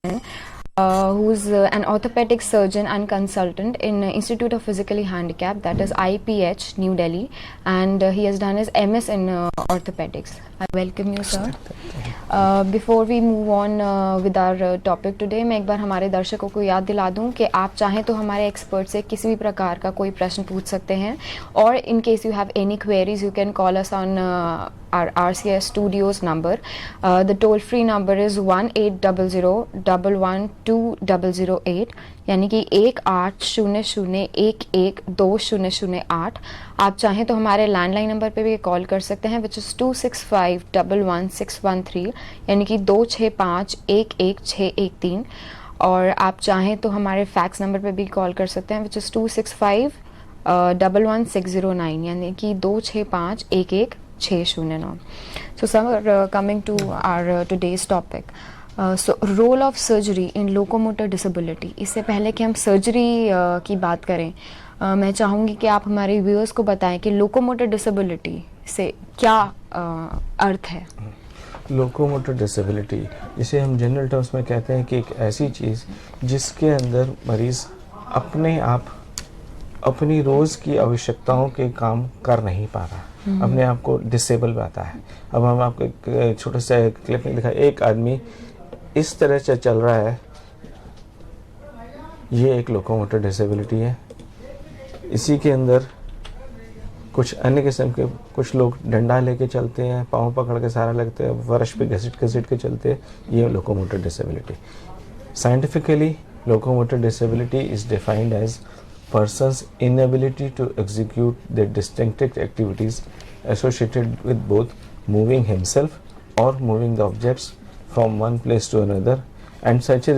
who's an orthopedic surgeon and consultant in Institute of Physically Handicapped, that is IPH, New Delhi, and he has done his MS in orthopedics. I welcome you, sir. Before we move on with our topic today, मैं एक बार हमारे दर्शकों को याद दिला दूं कि आप चाहें तो हमारे एक्सपर्ट से किसी भी प्रकार का कोई प्रश्न पूछ सकते हैं, और in case you have any queries, you can call us on our RCI Studios number. The toll-free number is 1800-112-008, यानी कि 1800-11-2008. आप चाहें तो हमारे लैंडलाइन नंबर पे भी कॉल कर सकते हैं, विच इज़ 265-11613, यानी कि 265-11613. और आप चाहें तो हमारे फैक्स नंबर पे भी कॉल कर सकते हैं, विच इज़ 265-11609, यानी कि 265-11609. So sir, coming to our today's topic. So role of surgery in locomotor disability. इससे पहले कि हम सर्जरी की बात करें, मैं चाहूँगी कि आप हमारे व्यूअर्स को बताएं कि लोकोमोटर डिसेबिलिटी से क्या अर्थ है. लोकोमोटर डिसेबिलिटी, जिसे हम जनरल टर्म्स में कहते हैं कि एक ऐसी चीज़ जिसके अंदर मरीज़ अपने आप अपनी रोज़ की आवश्यकताओं के काम कर नहीं पा रहा, अपने आप को डिसेबल पाता है. अब हम आपको एक छोटा सा क्लिप में दिखाएं. एक आदमी इस तरह से चल रहा है, ये एक लोकोमोटर डिसेबिलिटी है. इसी के अंदर कुछ अन्य किस्म के, कुछ लोग डंडा लेके चलते हैं, पाँव पकड़ के सहारा लगते हैं, फर्श पे घसीट घसीट के चलते हैं. ये locomotor disability. Scientifically locomotor disability is defined as person's inability to execute their distinctive activities associated with both moving himself or moving the objects from one place to another, and such a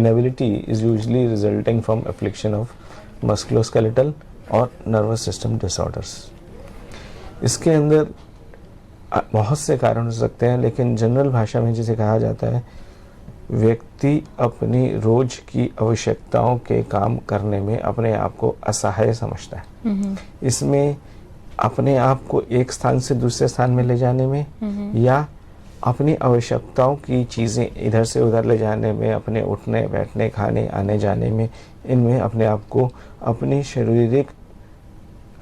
inability is usually resulting from affliction of musculoskeletal or nervous system disorders. इसके अंदर बहुत से कारण हो सकते हैं, लेकिन general भाषा में जिसे कहा जाता है, व्यक्ति अपनी रोज की आवश्यकताओं के काम करने में अपने आप को असहाय समझता है. इसमें अपने आप को एक स्थान से दूसरे स्थान में ले जाने में, या अपनी आवश्यकताओं की चीज़ें इधर से उधर ले जाने में, अपने उठने बैठने खाने आने जाने में, इनमें अपने आप को अपनी शारीरिक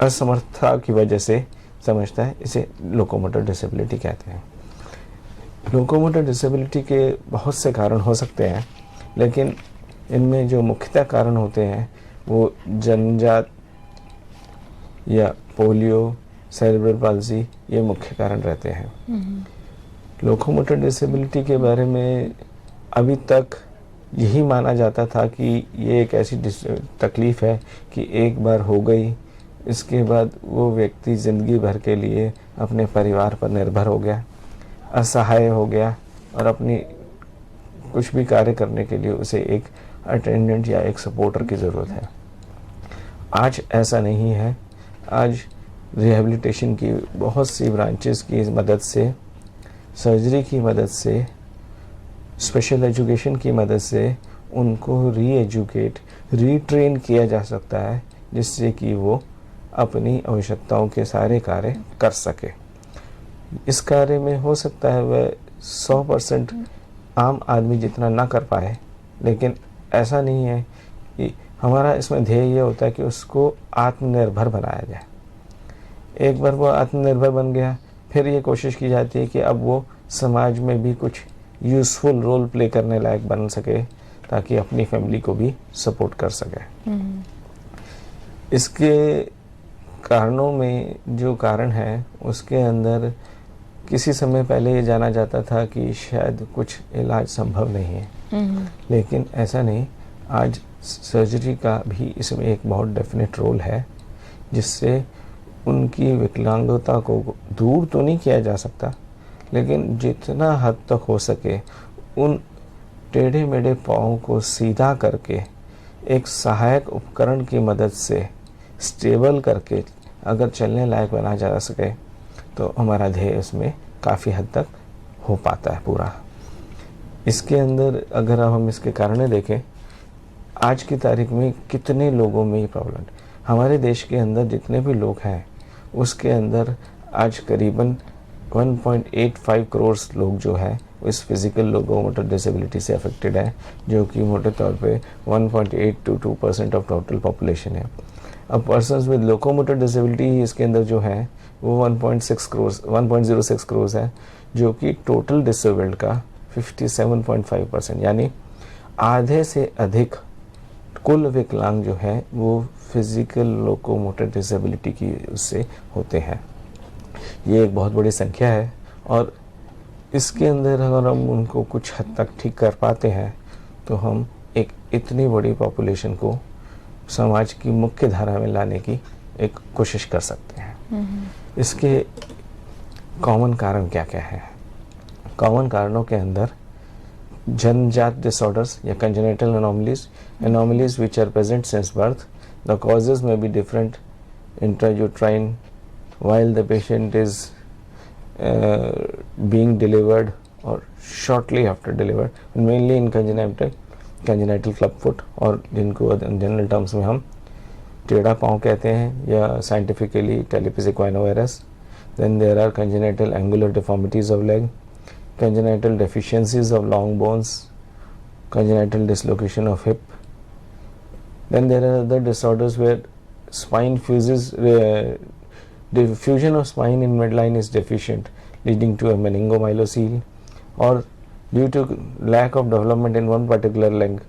असमर्थता की वजह से समझता है. इसे लोकोमोटर डिसेबिलिटी कहते हैं. लोकोमोटर डिसेबिलिटी के बहुत से कारण हो सकते हैं, लेकिन इनमें जो मुख्यतः कारण होते हैं वो जन्मजात या पोलियो, सेरेब्रल पाल्सी, ये मुख्य कारण रहते हैं. लोकोमोटर डिसेबिलिटी के बारे में अभी तक यही माना जाता था कि ये एक ऐसी तकलीफ़ है कि एक बार हो गई, इसके बाद वो व्यक्ति ज़िंदगी भर के लिए अपने परिवार पर निर्भर हो गया, असहाय हो गया, और अपनी कुछ भी कार्य करने के लिए उसे एक अटेंडेंट या एक सपोर्टर की ज़रूरत है. आज ऐसा नहीं है. आज रिहैबिलिटेशन की बहुत सी ब्रांचेस की मदद से, सर्जरी की मदद से, स्पेशल एजुकेशन की मदद से उनको रीएजुकेट, रीट्रेन किया जा सकता है, जिससे कि वो अपनी आवश्यकताओं के सारे कार्य कर सके. इस कार्य में हो सकता है वह 100% आम आदमी जितना ना कर पाए, लेकिन ऐसा नहीं है कि हमारा इसमें ध्येय ये होता है कि उसको आत्मनिर्भर बनाया जाए. एक बार वो आत्मनिर्भर बन गया, फिर ये कोशिश की जाती है कि अब वो समाज में भी कुछ यूज़फुल रोल प्ले करने लायक बन सके, ताकि अपनी फैमिली को भी सपोर्ट कर सके. इसके कारणों में जो कारण है, उसके अंदर किसी समय पहले ये जाना जाता था कि शायद कुछ इलाज संभव नहीं है, लेकिन ऐसा नहीं. आज सर्जरी का भी इसमें एक बहुत डेफिनेट रोल है, जिससे उनकी विकलांगता को दूर तो नहीं किया जा सकता, लेकिन जितना हद तक हो सके उन टेढ़े मेढ़े पाँव को सीधा करके एक सहायक उपकरण की मदद से स्टेबल करके अगर चलने लायक बना जा सके, तो हमारा ध्येय उसमें काफ़ी हद तक हो पाता है पूरा. इसके अंदर अगर हम इसके कारण देखें, आज की तारीख में कितने लोगों में ये प्रॉब्लम, हमारे देश के अंदर जितने भी लोग हैं उसके अंदर आज करीबन 1.85 करोड़ लोग जो हैं इस फिजिकल लोकोमोटर डिसेबिलिटी से अफेक्टेड है, जो कि मोटे तौर पे 1.8 to 2% ऑफ टोटल पॉपुलेशन है। अब पर्सन्स विद लोकोमोटर डिसेबिलिटी इसके अंदर जो है वो 1.06 करोड़ है, जो कि टोटल डिसेबल्ड का 57.5%, यानी आधे से अधिक कुल विकलांग जो है वो फिजिकल लोकोमोटर डिसेबिलिटी की उससे होते हैं। ये एक बहुत बड़ी संख्या है और इसके अंदर अगर हम उनको कुछ हद तक ठीक कर पाते हैं तो हम एक इतनी बड़ी पॉपुलेशन को समाज की मुख्य धारा में लाने की एक कोशिश कर सकते हैं। इसके कॉमन कारण क्या क्या है? कॉमन कारणों के अंदर जन्मजात डिसऑर्डर्स या congenital anomalies which are present since birth. The causes may be different intrauterine while the patient is being delivered or shortly after delivered, mainly in congenital clubfoot, और जिनको जनरल टर्म्स में हम टेढ़ा पाँव कहते हैं या साइंटिफिकली टेलीपैथिक वाइनोवायरस। Then there are congenital angular deformities of leg, congenital deficiencies of long bones, congenital dislocation of hip. Then there are other disorders where spine fuses, diffusion of spine in midline is deficient, leading to a meningomyelocele, or due to lack of development in one particular leg,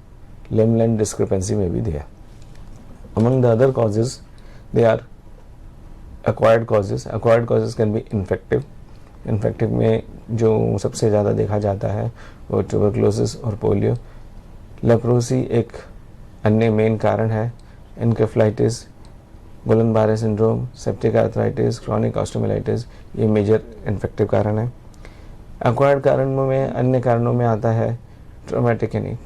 limb length discrepancy may be there. Among the other causes, they are acquired causes. Acquired causes can be infective. Infective में जो सबसे ज़्यादा देखा जाता है वो tuberculosis और polio. Leprosy एक अन्य मेन कारण है। Encephalitis, Guillain Barre syndrome, septic arthritis, chronic osteomyelitis, ये मेजर इन्फेक्टिव कारण है। एक्वायर्ड कारणों में अन्य कारणों में आता है ट्रॉमेटिक, यानी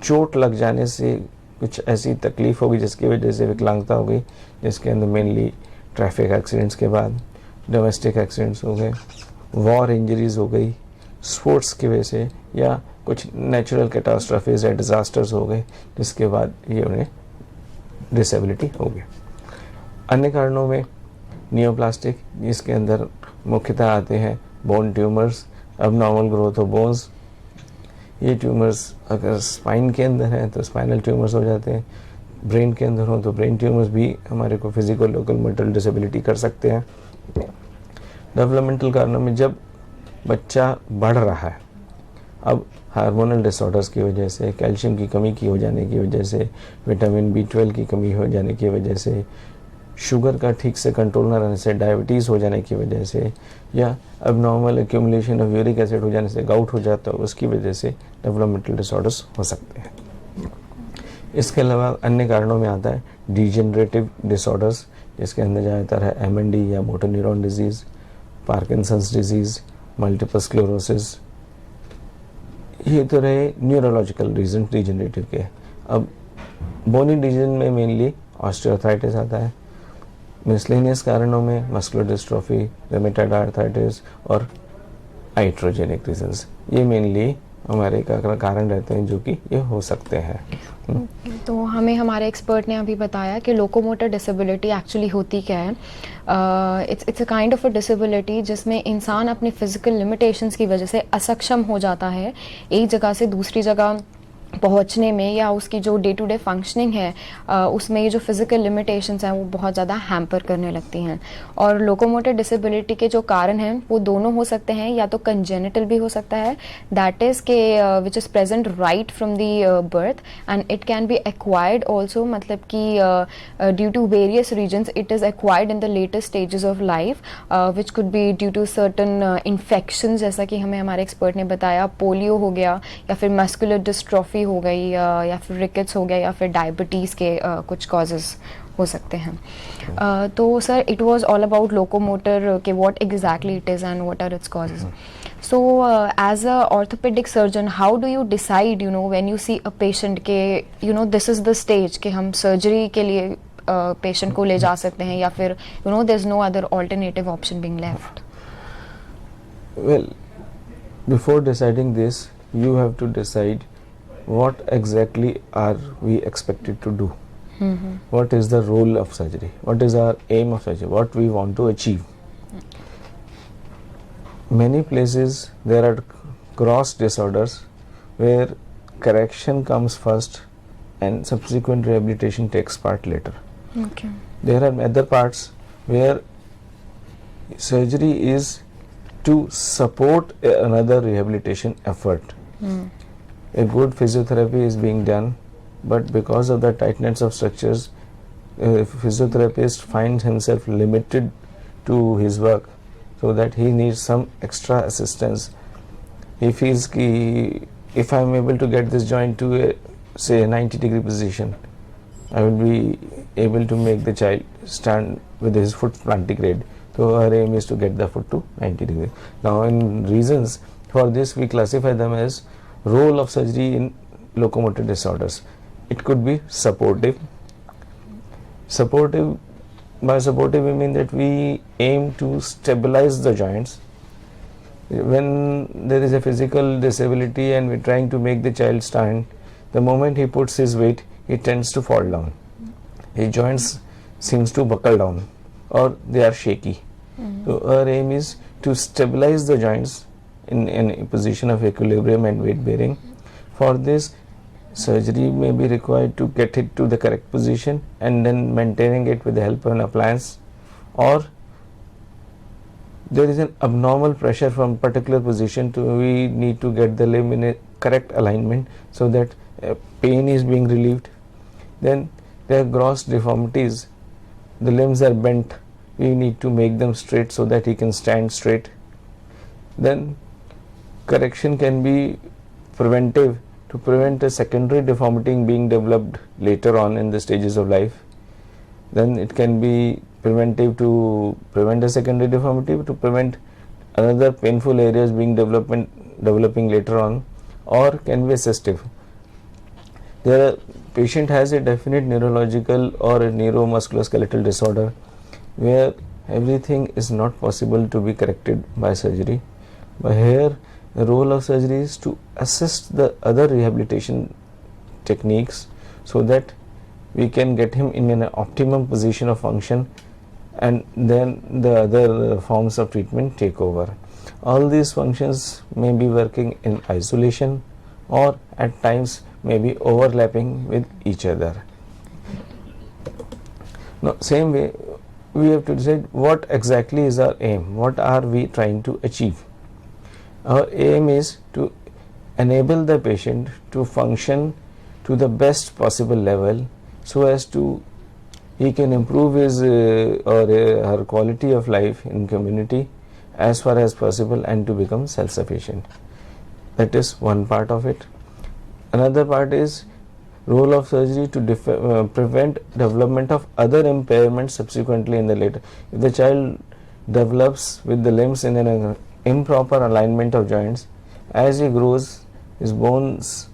चोट लग जाने से कुछ ऐसी तकलीफ होगी जिसकी वजह से विकलांगता हो गई, जिसके अंदर मेनली ट्रैफिक एक्सीडेंट्स के बाद डोमेस्टिक एक्सीडेंट्स हो गए, वॉर इंजरीज हो गई, स्पोर्ट्स की वजह से, या कुछ नेचुरल कैटास्ट्रॉफीज या डिज़ास्टर्स हो गए जिसके बाद ये उन्हें डिसेबिलिटी हो गई। अन्य कारणों में नियोप्लास्टिक, जिसके अंदर मुख्यतः आते हैं bone tumours, abnormal growth of bones. ये ट्यूमर्स अगर स्पाइन के अंदर हैं तो स्पाइनल ट्यूमर्स हो जाते हैं, ब्रेन के अंदर हो तो ब्रेन ट्यूमर्स भी हमारे को फिजिकल लोकोमोटर डिसेबिलिटी कर सकते हैं। डेवलपमेंटल कारणों में जब बच्चा बढ़ रहा है, अब हार्मोनल डिसऑर्डर्स की वजह से, कैल्शियम की कमी की हो जाने की वजह से, विटामिन B12 की कमी हो जाने की वजह से, शुगर का ठीक से कंट्रोल न रहने से, डायबिटीज़ हो जाने की वजह से, या abnormal accumulation of uric acid हो जाने से गाउट हो जाता है, उसकी वजह से डेवलपमेंटल डिसऑर्डर्स हो सकते हैं। इसके अलावा अन्य कारणों में आता है डिजेनरेटिव डिसऑर्डर्स, जिसके अंदर ज़्यादातर है MND या motor neuron disease, Parkinson's disease, multiple sclerosis. ये तो रहे न्यूरोलॉजिकल रीजन डिजेनरेटिव के। अब बोनी डिजीजन में मेनली ऑस्टियोआर्थराइटिस आता है। मिसलेनियस कारणों में मस्कुलर डिस्ट्रोफी, रूमेटॉइड आर्थराइटिस और आइट्रोजेनिक रीजंस, ये मेनली हमारे कारण रहते हैं जो कि ये हो सकते हैं। तो हमें हमारे एक्सपर्ट ने अभी बताया कि लोकोमोटर डिसेबिलिटी एक्चुअली होती क्या है। It's a kind of a disability जिसमें इंसान अपनी फिजिकल लिमिटेशंस की वजह से असक्षम हो जाता है एक जगह से दूसरी जगह पहुंचने में, या उसकी जो डे टू डे फंक्शनिंग है उसमें ये जो फिज़िकल लिमिटेशंस हैं वो बहुत ज़्यादा हैम्पर करने लगती हैं। और लोकोमोटर डिसेबिलिटी के जो कारण हैं वो दोनों हो सकते हैं, या तो कंजेनिटल भी हो सकता है, दैट इज़ के which is present right from the birth, and it can be acquired also, मतलब कि due to various reasons it is acquired in the latest stages of life, which could be due to certain infection, जैसा कि हमें हमारे expert ने बताया, polio हो गया, या फिर मस्कुलर डिस्ट्रॉफी हो गई, या फिर रिकेट्स हो गया, या फिर डायबिटीज़ के कुछ कॉजेज़ हो सकते हैं। तो sir, it was all about locomotor के what exactly it is and what are its causes. So as a orthopaedic surgeon, how do you decide when you see a patient के this is the stage कि हम surgery के लिए patient को ले जा सकते हैं, या फिर there is no other alternative option being left? Well, before deciding this, you have to decide what exactly are we expected to do. What is the role of surgery? What is our aim of surgery? What we want to achieve? Many places there are gross disorders where correction comes first and subsequent rehabilitation takes part later. Okay. There are other parts where surgery is to support another rehabilitation effort. A good physiotherapy is being done, but because of the tightness of structures, a physiotherapist finds himself limited to his work, so that he needs some extra assistance. He feels ki if I am able to get this joint to a, say, a 90-degree position, I will be able to make the child stand with his foot plantigrade. So our aim is to get the foot to 90 degrees. Now, in reasons for this, we classify them as role of surgery in locomotor disorders. It could be supportive. By supportive we mean that we aim to stabilize the joints. When there is a physical disability and we're trying to make the child stand, the moment he puts his weight, he tends to fall down. His joints seems to buckle down or they are shaky. So our aim is to stabilize the joints in a position of equilibrium and weight bearing. For this, surgery may be required to get it to the correct position and then maintaining it with the help of an appliance, or there is an abnormal pressure from particular position we need to get the limb in a correct alignment so that pain is being relieved. Then there are gross deformities. The limbs are bent. We need to make them straight so that he can stand straight. Then correction can be preventive to prevent a secondary deformity being developed later on in the stages of life. Then it can be preventive to prevent a secondary deformity, to prevent another painful areas being developing later on, or can be assistive. Patient has a definite neurological or a neuromusculoskeletal disorder where everything is not possible to be corrected by surgery. But here the role of surgery is to assist the other rehabilitation techniques so that we can get him in an optimum position of function, and then the other forms of treatment take over. All these functions may be working in isolation or at times may be overlapping with each other. Now, same way we have to decide what exactly is our aim, what are we trying to achieve. Our aim is to enable the patient to function to the best possible level so as to he can improve his her quality of life in community as far as possible and to become self-sufficient. That is one part of it. Another part is role of surgery to prevent development of other impairments subsequently in the later. If the child develops with the limbs in an improper alignment of joints, as he grows, his bones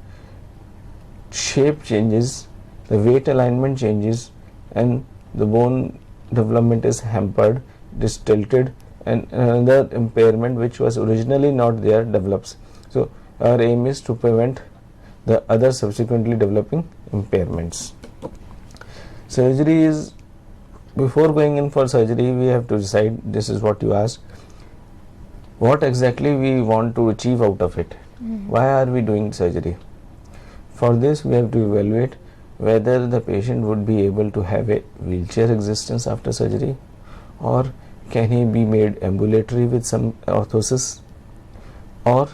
shape changes, the weight alignment changes, and the bone development is hampered, distilted, and another impairment which was originally not there develops. So our aim is to prevent the other subsequently developing impairments. Surgery is, before going in for surgery, we have to decide, this is what you asked, what exactly we want to achieve out of it. Why are we doing surgery? For this we have to evaluate whether the patient would be able to have a wheelchair existence after surgery, or can he be made ambulatory with some orthosis, or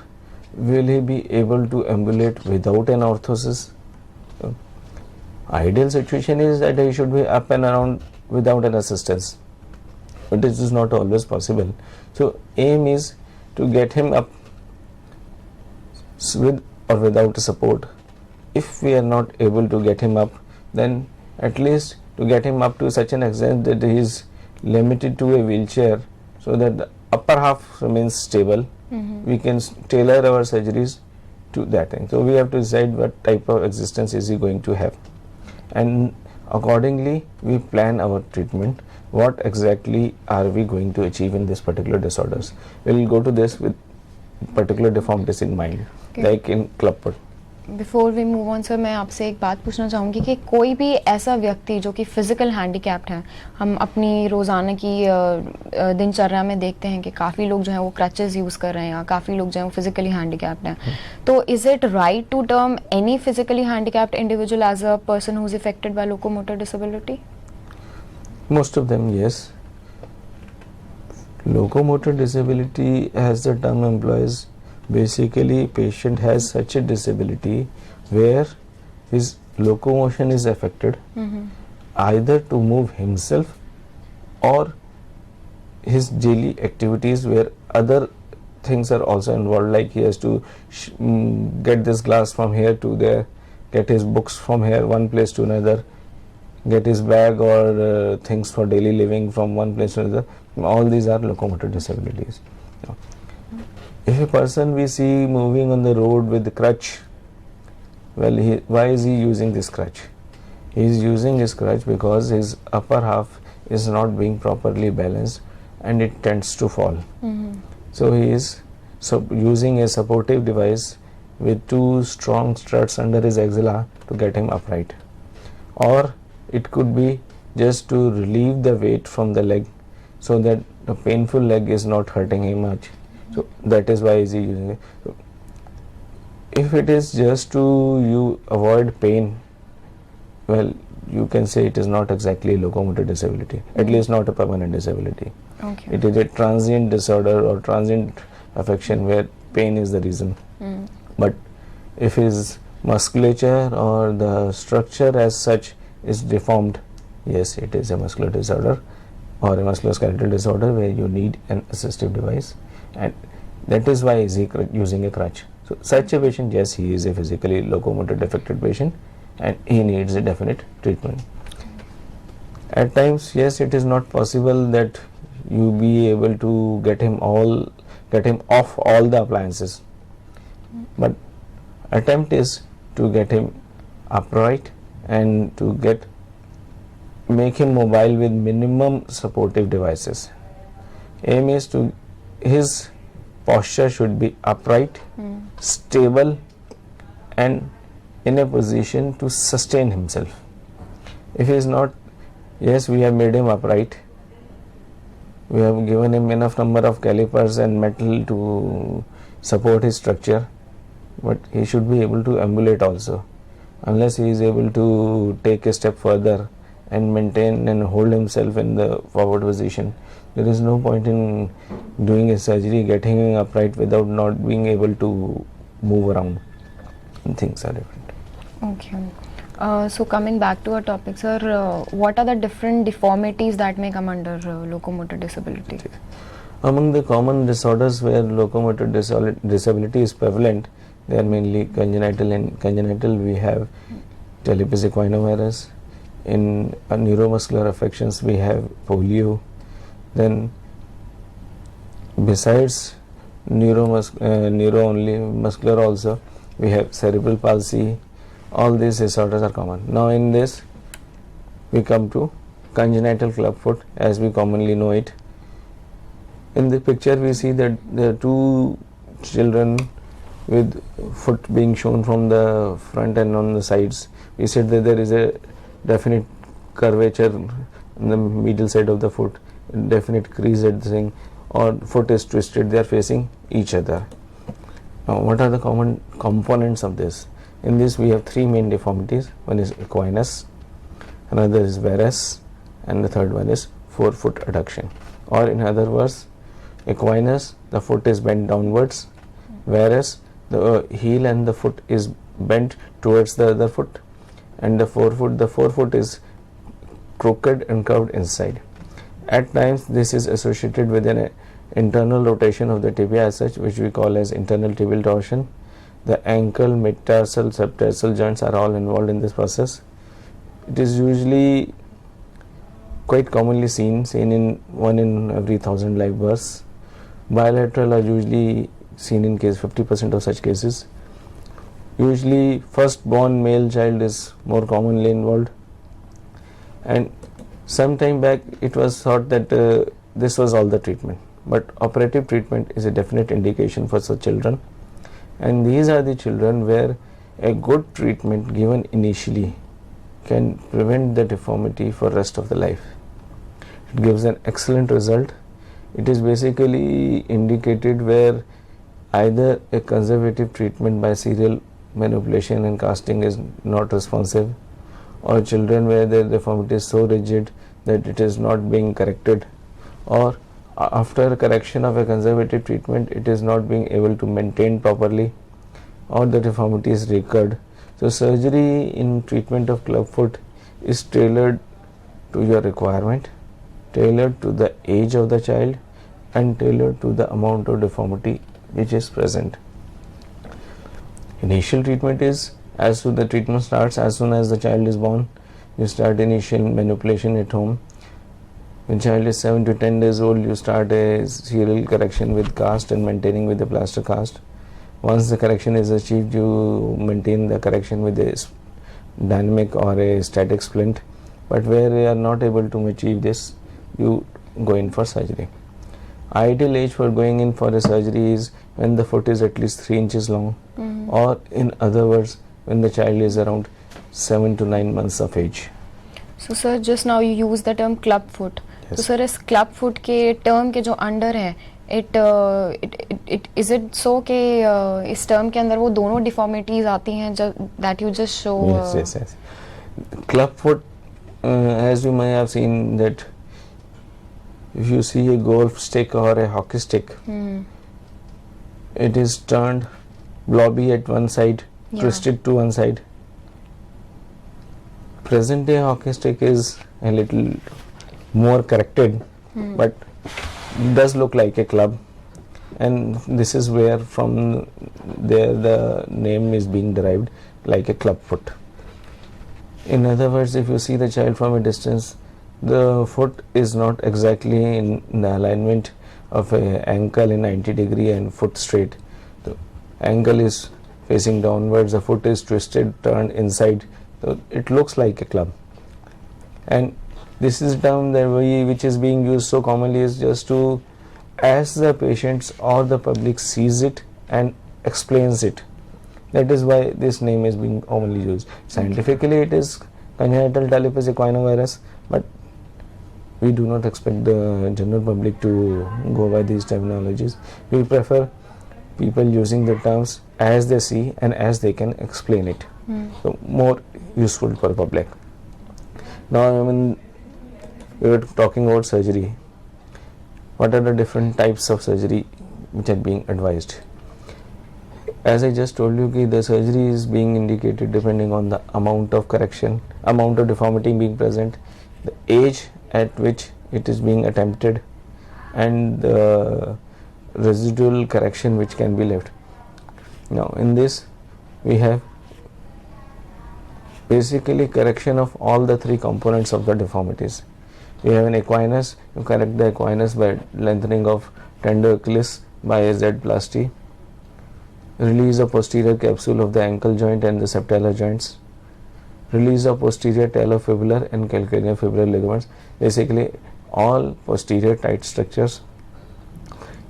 will he be able to ambulate without an orthosis. Ideal situation is that he should be up and around without an assistance, but this is not always possible. So aim is to get him up with or without support. If we are not able to get him up, then at least to get him up to such an extent that he is limited to a wheelchair so that the upper half remains stable. We can tailor our surgeries to that thing. So we have to decide what type of existence is he going to have, and accordingly we plan our treatment. What exactly are we going to achieve in this particular disorders? We will go to this with particular deformities in mind, like in club foot. Before we move on sir, मैं आपसे एक बात पूछना चाहूँगी कि कोई भी ऐसा व्यक्ति जो कि फिज़िकल हैंडीकैप्ड है, हम अपनी रोज़ाना की दिनचर्या में देखते हैं कि काफ़ी लोग जो हैं वो क्रचेस यूज़ कर रहे हैं, या काफ़ी लोग जो हैं वो फिज़िकली हैंडीकैप्ड हैं, तो is it right to term any physically handicapped individual as a person who is affected by locomotor disability? Most of them, yes. Locomotor disability, as the term implies, basically patient has such a disability where his locomotion is affected, either to move himself or his daily activities where other things are also involved, like he has to get this glass from here to there, get his books from here one place to another, get his bag or things for daily living from one place to another. All these are locomotor disabilities. Now, if a person we see moving on the road with the crutch, well, why is he using this crutch? He is using his crutch because his upper half is not being properly balanced and it tends to fall. So he is using a supportive device with two strong struts under his axilla to get him upright. Or it could be just to relieve the weight from the leg so that the painful leg is not hurting him much. So that is why is he using it. So if it is just to you avoid pain, well, you can say it is not exactly locomotor disability, at least not a permanent disability. Okay. It is a transient disorder or transient affection where pain is the reason. But if his musculature or the structure as such is deformed, yes, it is a muscular disorder or a musculoskeletal disorder where you need an assistive device, and that is why is he using a crutch. So such a patient, yes, he is a physically locomotor defected patient and he needs a definite treatment. At times, yes, it is not possible that you be able to get him off all the appliances, but attempt is to get him upright and to make him mobile with minimum supportive devices. Aim is to his posture should be upright, stable, and in a position to sustain himself. If he is not, yes, we have made him upright, we have given him enough number of calipers and metal to support his structure, but he should be able to ambulate also. Unless he is able to take a step further and maintain and hold himself in the forward position, there is no point in doing a surgery, getting him upright without not being able to move around. Things are different. Okay. So coming back to our topic, sir, what are the different deformities that may come under locomotor disability? Among the common disorders where locomotor disability is prevalent, they are mainly congenital. In congenital, we have talipes equinovirus. In neuromuscular affections, we have polio. Then, besides neuro only, muscular also, we have cerebral palsy. All these disorders are common. Now, in this, we come to congenital clubfoot as we commonly know it. In the picture, we see that there are two children with foot being shown from the front and on the sides. We said that there is a definite curvature on the medial side of the foot, definite crease at the thing, or foot is twisted, they are facing each other. Now, what are the common components of this? In this, we have three main deformities. One is equinus, another is varus, and the third one is forefoot adduction. Or in other words, equinus, the foot is bent downwards, varus, the heel and the foot is bent towards the other foot, and the forefoot is crooked and curved inside. At times, this is associated with an internal rotation of the tibia as such, which we call as internal tibial torsion. The ankle, metatarsal, subtarsal joints are all involved in this process. It is usually quite commonly seen in 1 in every 1,000 live births. Bilateral are usually seen in 50% of such cases. Usually, first born male child is more commonly involved. And some time back, it was thought that this was all the treatment. But operative treatment is a definite indication for such children. And these are the children where a good treatment given initially can prevent the deformity for rest of the life. It gives an excellent result. It is basically indicated where either a conservative treatment by serial manipulation and casting is not responsive, or children where their deformity is so rigid that it is not being corrected, or after correction of a conservative treatment it is not being able to maintain properly, or the deformity is recurred. So surgery in treatment of clubfoot is tailored to your requirement, tailored to the age of the child, and tailored to the amount of deformity which is present. Initial treatment is, as soon the treatment starts, as soon as the child is born, you start initial manipulation at home. When child is 7 to 10 days old, you start a serial correction with cast and maintaining with the plaster cast. Once the correction is achieved, you maintain the correction with a dynamic or a static splint. But where you are not able to achieve this, you go in for surgery. Ideal age for going in for a surgery is when the foot is at least 3 inches long, or in other words, when the child is around 7 to 9 months of age. So sir, just now you use the term club foot. Yes. तो sir इस club foot के term के जो under है it is it so कि इस term के अंदर वो दोनों डिफॉर्मिटीज आती हैं that you just show Yes. Club foot, as you may have seen that if you see a golf stick or a hockey stick, it is turned blobby at one side, twisted to one side. Present day hockey stick is a little more corrected, but does look like a club, and this is where from there the name is being derived, like a club foot. In other words, if you see the child from a distance, the foot is not exactly in the alignment of a ankle in 90 degree and foot straight. The ankle is facing downwards, the foot is twisted, turned inside, so it looks like a club. And this is term that which is being used so commonly is just to, as the patients or the public sees it and explains it. That is why this name is being commonly used. Scientifically it is congenital talipes equinovirus, but we do not expect the general public to go by these terminologies. We prefer people using the terms as they see and as they can explain it. So more useful for public. Now we were talking about surgery. What are the different types of surgery which are being advised? As I just told you, the surgery is being indicated depending on the amount of correction, amount of deformity being present, the age at which it is being attempted, and the residual correction which can be left. Now in this we have basically correction of all the three components of the deformities. We have an equinus. You correct the equinus by lengthening of tender Achilles by a Z-plasty, release of posterior capsule of the ankle joint and the septalar joints, release of posterior talofibular and calcaneofibular ligaments, basically all posterior tight structures.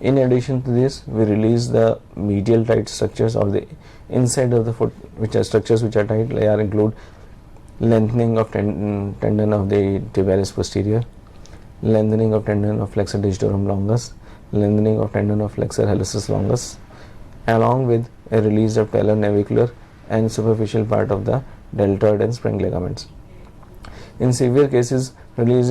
In addition to this, we release the medial tight structures or the inside of the foot, which are structures which are tight. They are include lengthening of tendon of the tibialis posterior, lengthening of tendon of flexor digitorum longus, lengthening of tendon of flexor hallucis longus, along with a release of talonavicular and superficial part of the deltoid and spring ligaments. In severe cases, release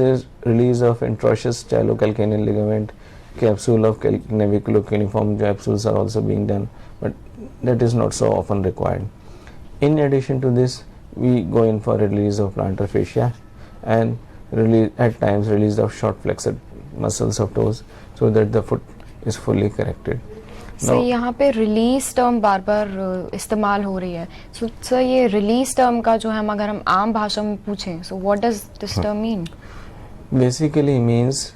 of intraosseous talocalcaneal ligament, capsule of naviculo-cuneiform capsules are also being done, but that is not so often required. In addition to this, we go in for release of plantar fascia and at times release of short flexor muscles of toes, so that the foot is fully corrected. Sir यहाँ पे release term बार बार इस्तेमाल हो रही है. So sir ये release term का जो है अगर हम आम भाषा में पूछें, so what does this term mean? Basically means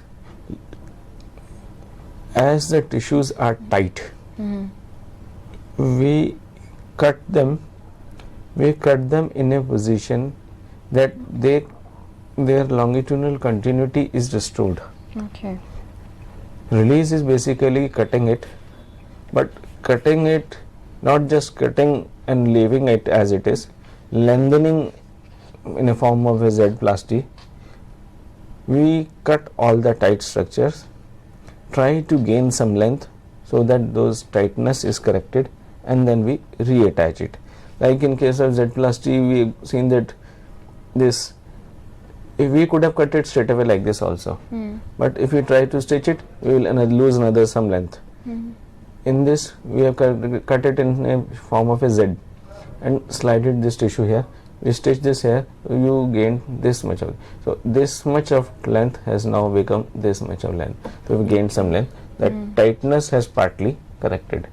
as the tissues are tight, we cut them in a position that their longitudinal continuity is restored. Okay. Release is basically cutting it, but cutting it, not just cutting and leaving it as it is, lengthening in a form of a Z plasty, we cut all the tight structures, try to gain some length so that those tightness is corrected, and then we reattach it. Like in case of Z plasty, we have seen that this, if we could have cut it straight away like this also, but if we try to stitch it, we will lose another some length. In this, we have cut it in a form of a Z and slided this tissue here. We stitch this here, you gain this much of, so this much of length has now become this much of length. So we gained some length. That tightness has partly corrected.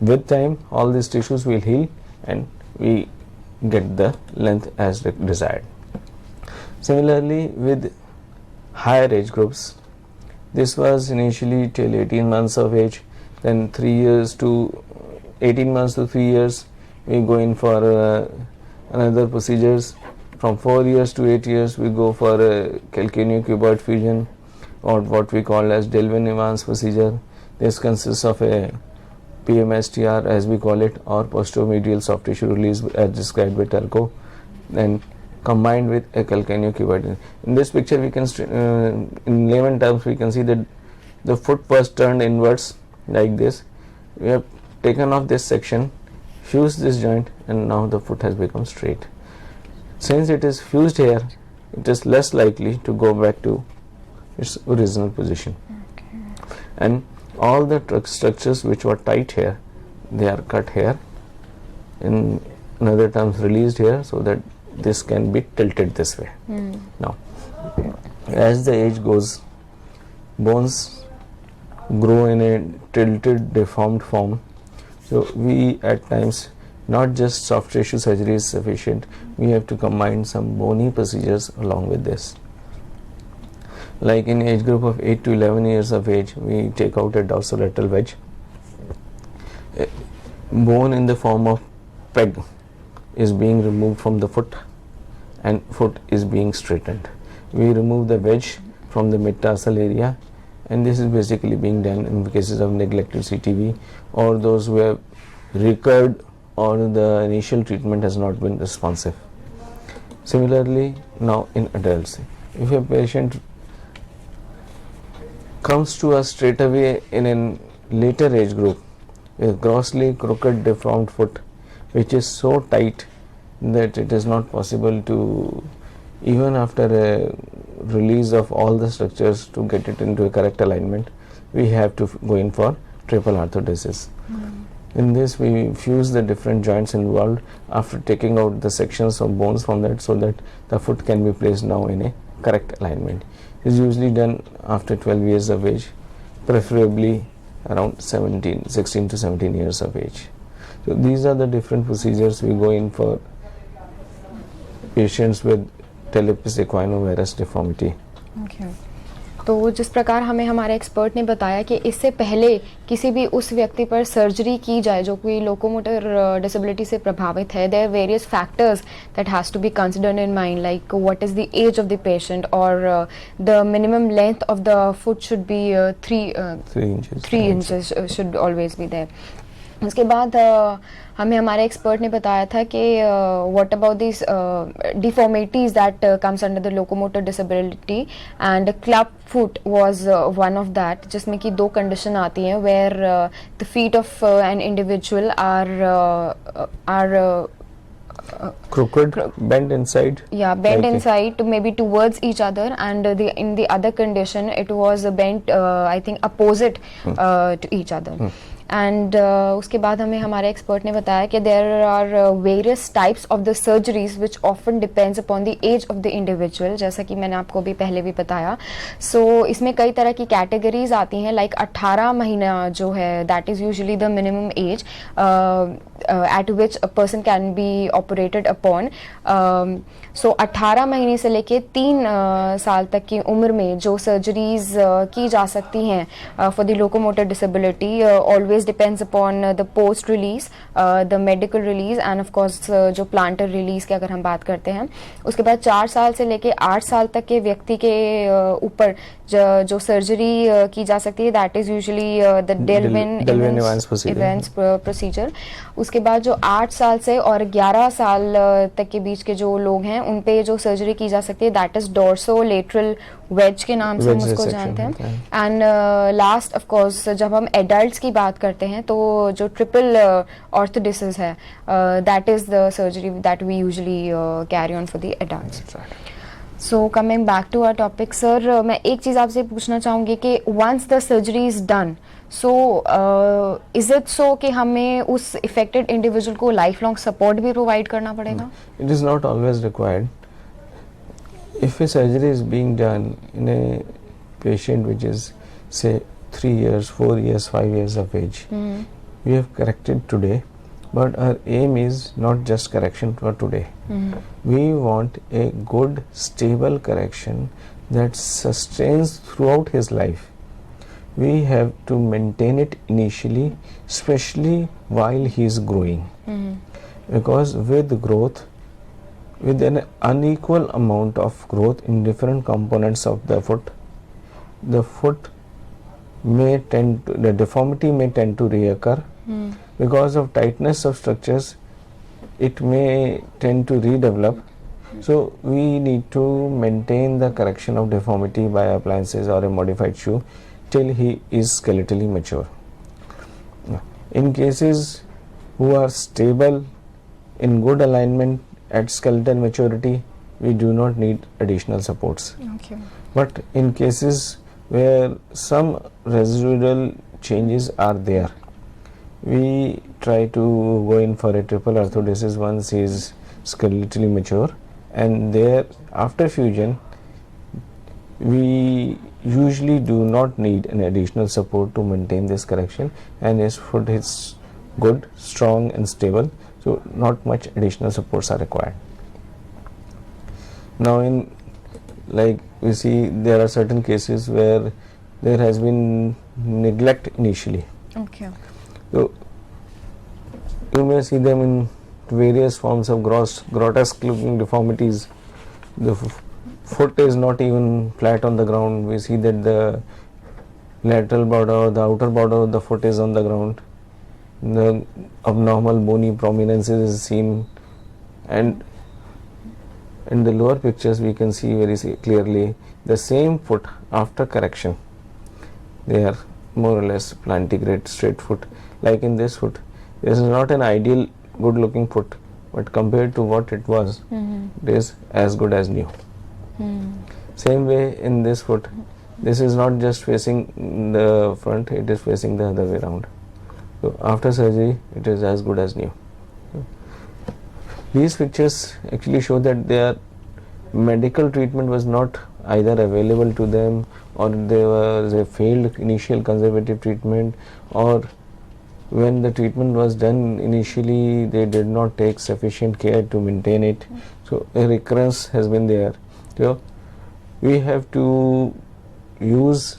With time, all these tissues will heal and we get the length as desired. Similarly, with higher age groups, this was initially till 18 months of age, then 3 years to 18 months to 3 years, we go in for another procedures. From 4 years to 8 years, we go for a calcaneocuboid fusion, or what we call as Delvin-Evans procedure. This consists of a PMSTR, as we call it, or posteromedial soft tissue release, as described by Telco, then combined with a calcaneocuboid. In this picture, we can in layman terms, we can see that the foot was turned inwards like this. We have taken off this section, fused this joint, and now the foot has become straight. Since it is fused here, it is less likely to go back to its original position. And all the structures which were tight here, they are cut here, in another terms released here, so that this can be tilted this way. Now, as the age goes, bones grow in a tilted, deformed form. So we at times, not just soft tissue surgery is sufficient, we have to combine some bony procedures along with this. Like in age group of 8 to 11 years of age, we take out a dorsolateral wedge. A bone in the form of peg is being removed from the foot, and foot is being straightened. We remove the wedge from the metatarsal area, and this is basically being done in cases of neglected CTV or those who have recurred or the initial treatment has not been responsive. Similarly, now in adults, if a patient comes to us straight away in a later age group with grossly crooked, deformed foot, which is so tight that it is not possible to, even after a release of all the structures, to get it into a correct alignment, we have to go in for triple orthodesis. In this, we fuse the different joints involved after taking out the sections of bones from that, so that the foot can be placed now in a correct alignment. It is usually done after 12 years of age, preferably around 16 to 17 years of age. So these are the different procedures we go in for patients with Talipes equinovarus deformity. तो जिस प्रकार हमें हमारे expert ने बताया कि इससे पहले किसी भी उस व्यक्ति पर सर्जरी की जाए जो कोई लोकोमोटर डिसेबिलिटी से प्रभावित है, there various factors that has to be considered in mind, like what is the age of the patient और the minimum length of the foot should be 3 inches should always be there. उसके बाद हमें हमारे expert ने बताया था कि what about this deformities that comes under the locomotor disability, and club foot was one of that, जिसमें कि 2 कंडीशन आती हैं where the feet of an individual are crooked, bent inside. Yeah, bent inside to maybe towards each other, and in the other condition it was bent I think opposite to each other. And उसके बाद हमें हमारे expert ने बताया कि there are various types of the surgeries which often depends upon the age of the individual, जैसा कि मैंने आपको भी पहले भी बताया. सो इसमें कई तरह की कैटेगरीज आती हैं, लाइक 18 महीना जो है that is usually the minimum age at which a person can be operated upon. So 18 महीने से लेके 3 साल तक की उम्र में जो सर्जरीज की जा सकती हैं for the locomotor disability always depends upon the post release, the medical release and of course जो plantar release की अगर हम बात करते हैं. उसके बाद 4 साल से लेके 8 साल तक के व्यक्ति के ऊपर जो सर्जरी की जा सकती है that is usually the Delvin Evans procedure. Evans procedure. उसके बाद जो 8 साल से और 11 साल तक के बीच के जो लोग हैं उन पे जो सर्जरी की जा सकती है दैट इज़ डोर्सोलेटरल वेज के नाम से हम Wedge उसको resection जानते होता है। हैं। एंड लास्ट ऑफ कोर्स जब हम एडल्ट्स की बात करते हैं तो जो ट्रिपल ऑर्थोडिसिस है that is the surgery that we usually carry on for the adults. So coming back to our topic sir, मैं एक चीज़ आपसे पूछना चाहूँगी कि once the surgery is done so is it so कि हमें उस इफेक्टेड इंडिविजुअल को लाइफ लॉन्ग सपोर्ट भी प्रोवाइड करना पड़ेगा? It is not always required. If a surgery is being done in a patient which is say 3 years, 4 years, 5 years of age, we have corrected today, but our aim is not just correction for today. We want a good, stable correction that sustains throughout his life. We have to maintain it initially, especially while he is growing. Because with growth, with an unequal amount of growth in different components of the foot may tend to, the deformity may tend to reoccur. Because of tightness of structures, it may tend to redevelop. So we need to maintain the correction of deformity by appliances or a modified shoe till he is skeletally mature. In cases who are stable in good alignment at skeletal maturity, we do not need additional supports. Okay. But in cases where some residual changes are there, we try to go in for a triple orthodesis once he is skeletally mature, and there after fusion we usually do not need an additional support to maintain this correction, and his foot is good, strong and stable, so not much additional supports are required. Now in, like we see, there are certain cases where there has been neglect initially. Okay. So you may see them in various forms of grotesque looking deformities. The foot is not even flat on the ground. We see that the lateral border or the outer border of the foot is on the ground. The abnormal bony prominences is seen, and in the lower pictures we can see very clearly the same foot after correction. They are more or less plantigrade straight foot. Like in this foot, this is not an ideal good looking foot, but compared to what it was, it is as good as new. Same way in this foot, this is not just facing the front, it is facing the other way around. So after surgery, it is as good as new. These pictures actually show that their medical treatment was not either available to them, or there was a failed initial conservative treatment, or when the treatment was done initially they did not take sufficient care to maintain it, so a recurrence has been there. So we have to use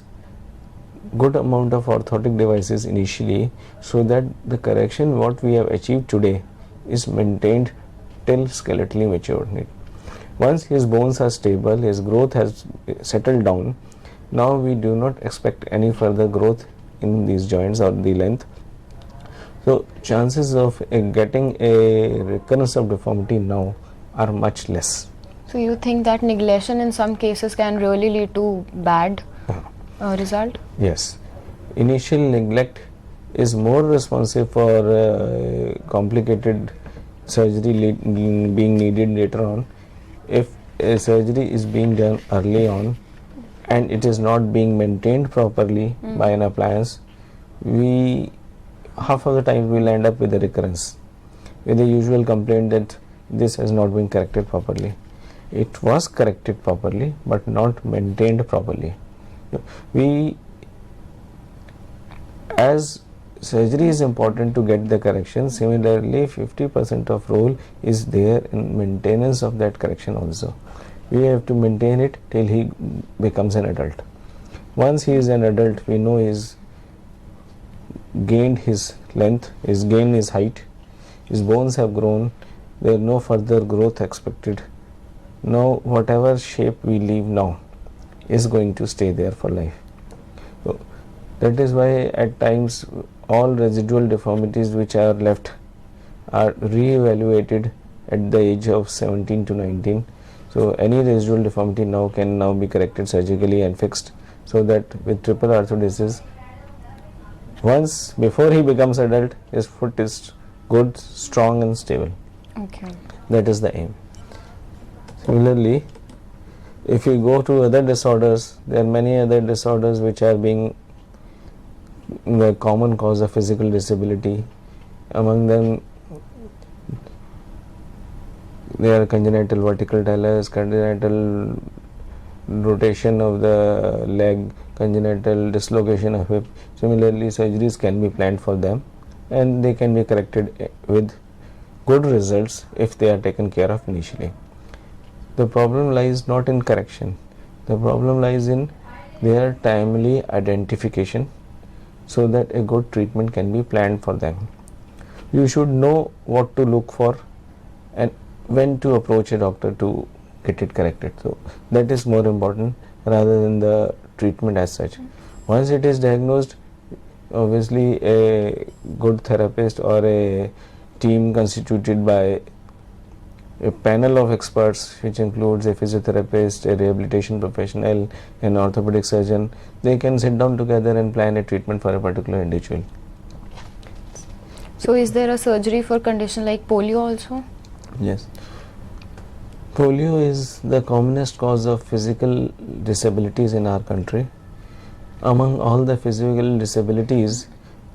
good amount of orthotic devices initially, so that the correction what we have achieved today is maintained till skeletally matured. Once his bones are stable, his growth has settled down, now we do not expect any further growth in these joints or the length. So chances of getting a recurrence of deformity now are much less. So you think that neglection in some cases can really lead to bad result? Yes. Initial neglect is more responsive for complicated surgery being needed later on. If a surgery is being done early on and it is not being maintained properly by an appliance, we half of the time will end up with a recurrence, with the usual complaint that this has not been corrected properly. It was corrected properly but not maintained properly. We, as surgery is important to get the correction, similarly 50% of role is there in maintenance of that correction also. We have to maintain it till he becomes an adult. Once he is an adult, we know he's gained his length, he's gained his height, his bones have grown, there is no further growth expected. Now whatever shape we leave now, is going to stay there for life. So that is why at times all residual deformities which are left are re-evaluated at the age of 17 to 19. So any residual deformity now can now be corrected surgically and fixed, so that with triple orthodesis, once before he becomes adult, his foot is good, strong and stable. Okay. That is the aim. Similarly, if you go to other disorders, there are many other disorders which are being the common cause of physical disability. Among them, there are congenital vertical talus, congenital rotation of the leg, congenital dislocation of hip. Similarly, surgeries can be planned for them, and they can be corrected with good results if they are taken care of initially. The problem lies not in correction. The problem lies in their timely identification, so that a good treatment can be planned for them. You should know what to look for and when to approach a doctor to get it corrected. So that is more important rather than the treatment as such. Once it is diagnosed, obviously a good therapist or a team constituted by a panel of experts, which includes a physiotherapist, a rehabilitation professional, an orthopedic surgeon, they can sit down together and plan a treatment for a particular individual. So is there a surgery for condition like polio also? Yes. Polio is the commonest cause of physical disabilities in our country. Among all the physical disabilities,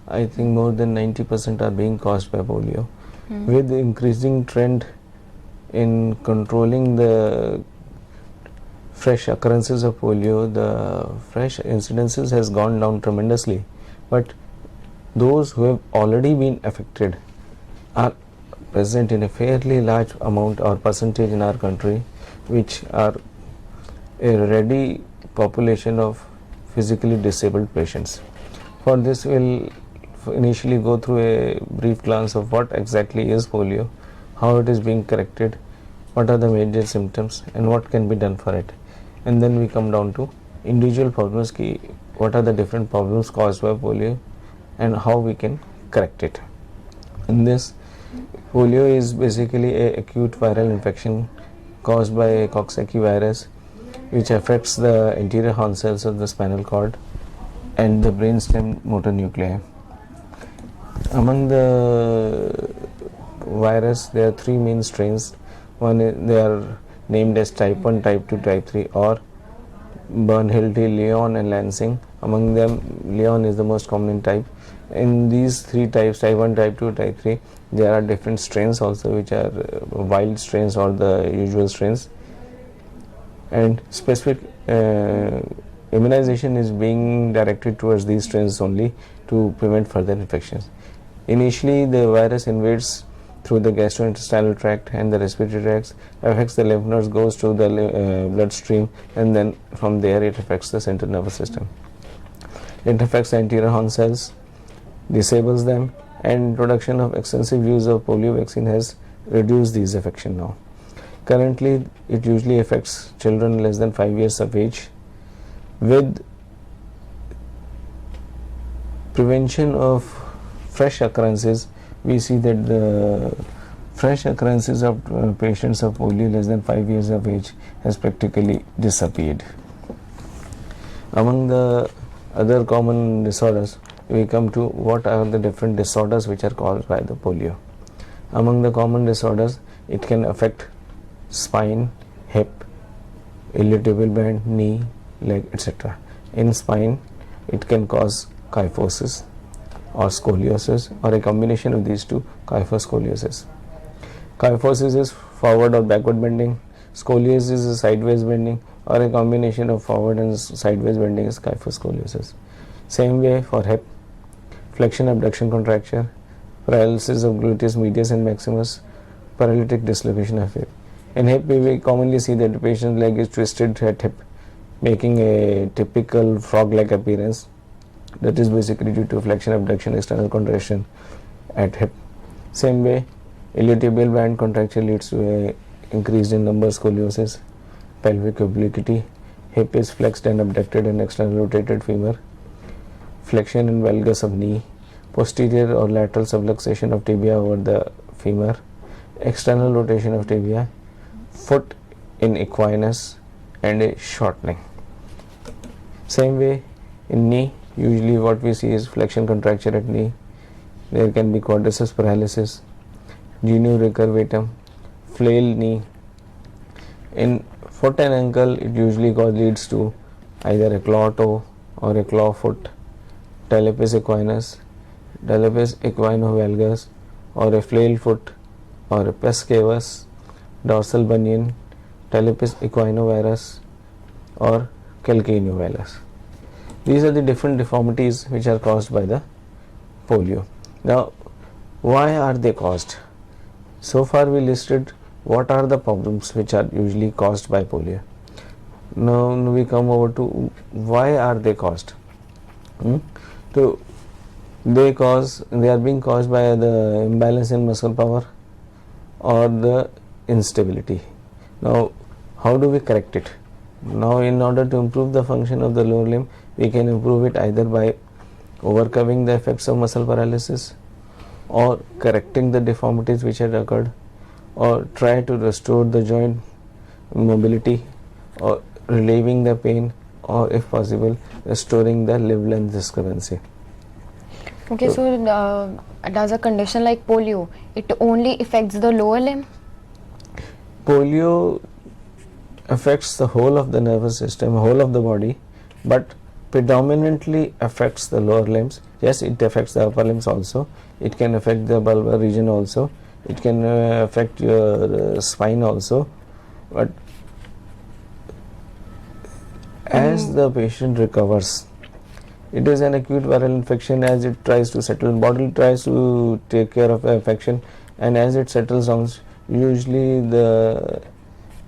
I think more than 90% are being caused by polio. With the increasing trend in controlling the fresh occurrences of polio, the fresh incidences has gone down tremendously. But those who have already been affected are present in a fairly large amount or percentage in our country, which are a ready population of physically disabled patients. For this, we'll initially go through a brief glance of what exactly is polio, how it is being corrected, what are the major symptoms and what can be done for it. And then we come down to individual problems, what are the different problems caused by polio and how we can correct it. In this, polio is basically an acute viral infection caused by a Coxsackie virus, which affects the anterior horn cells of the spinal cord and the brainstem motor nuclei. Among the virus, there are three main strains. They are named as type 1, type 2, type 3, or Bernhilde, Leon and Lansing. Among them, Leon is the most common type. In these three types, type 1, type 2, type 3, there are different strains also, which are wild strains or the usual strains. And specific immunization is being directed towards these strains only to prevent further infections. Initially, the virus invades through the gastrointestinal tract and the respiratory tracts, affects the lymph nodes, goes to the bloodstream, and then from there it affects the central nervous system. It affects the anterior horn cells, disables them, and introduction of extensive use of polio vaccine has reduced these affection now. Currently, it usually affects children less than 5 years of age. With prevention of fresh occurrences, we see that the fresh occurrences of patients of polio less than 5 years of age has practically disappeared. Among the other common disorders, we come to what are the different disorders which are caused by the polio. Among the common disorders, it can affect spine, hip, iliotibial band, knee, leg, etc. In spine, it can cause kyphosis or scoliosis, or a combination of these two, kyphoscoliosis. Kyphosis is forward or backward bending, scoliosis is sideways bending, or a combination of forward and sideways bending is kyphoscoliosis. Same way for hip, flexion abduction contracture, paralysis of gluteus medius and maximus, paralytic dislocation of hip. In hip, we commonly see that the patient's leg is twisted at hip, making a typical frog-like appearance. That is basically due to flexion abduction external contraction at hip. Same way, iliotibial band contracture leads to a increase in lumbar scoliosis, pelvic obliquity, hip is flexed and abducted and external rotated femur, flexion and valgus of knee, posterior or lateral subluxation of tibia over the femur, external rotation of tibia, foot in equinus and a shortening. Same way in knee, usually what we see is flexion contracture at knee. There can be quadriceps paralysis, genu recurvatum, flail knee. In foot and ankle, it usually leads to either a claw toe or a claw foot, talipes equinus, talipes equinovalgus, or a flail foot, or a pes cavus, dorsal bunion, talipes equinovarus, or calcaneovalus. These are the different deformities which are caused by the polio. Now, why are they caused? So far we listed what are the problems which are usually caused by polio. Now we come over to why are they caused. So they are being caused by the imbalance in muscle power or the instability. Now how do we correct it? Now in order to improve the function of the lower limb, we can improve it either by overcoming the effects of muscle paralysis, or correcting the deformities which had occurred, or try to restore the joint mobility, or relieving the pain, or if possible restoring the limb length discrepancy. Okay, so does a condition like polio, it only affects the lower limb? Polio affects the whole of the nervous system, whole of the body, but predominantly affects the lower limbs. Yes, it affects the upper limbs also. It can affect the bulbar region also. It can affect your spine also. But as the patient recovers, it is an acute viral infection. As it tries to settle, body tries to take care of the infection, and as it settles down, usually the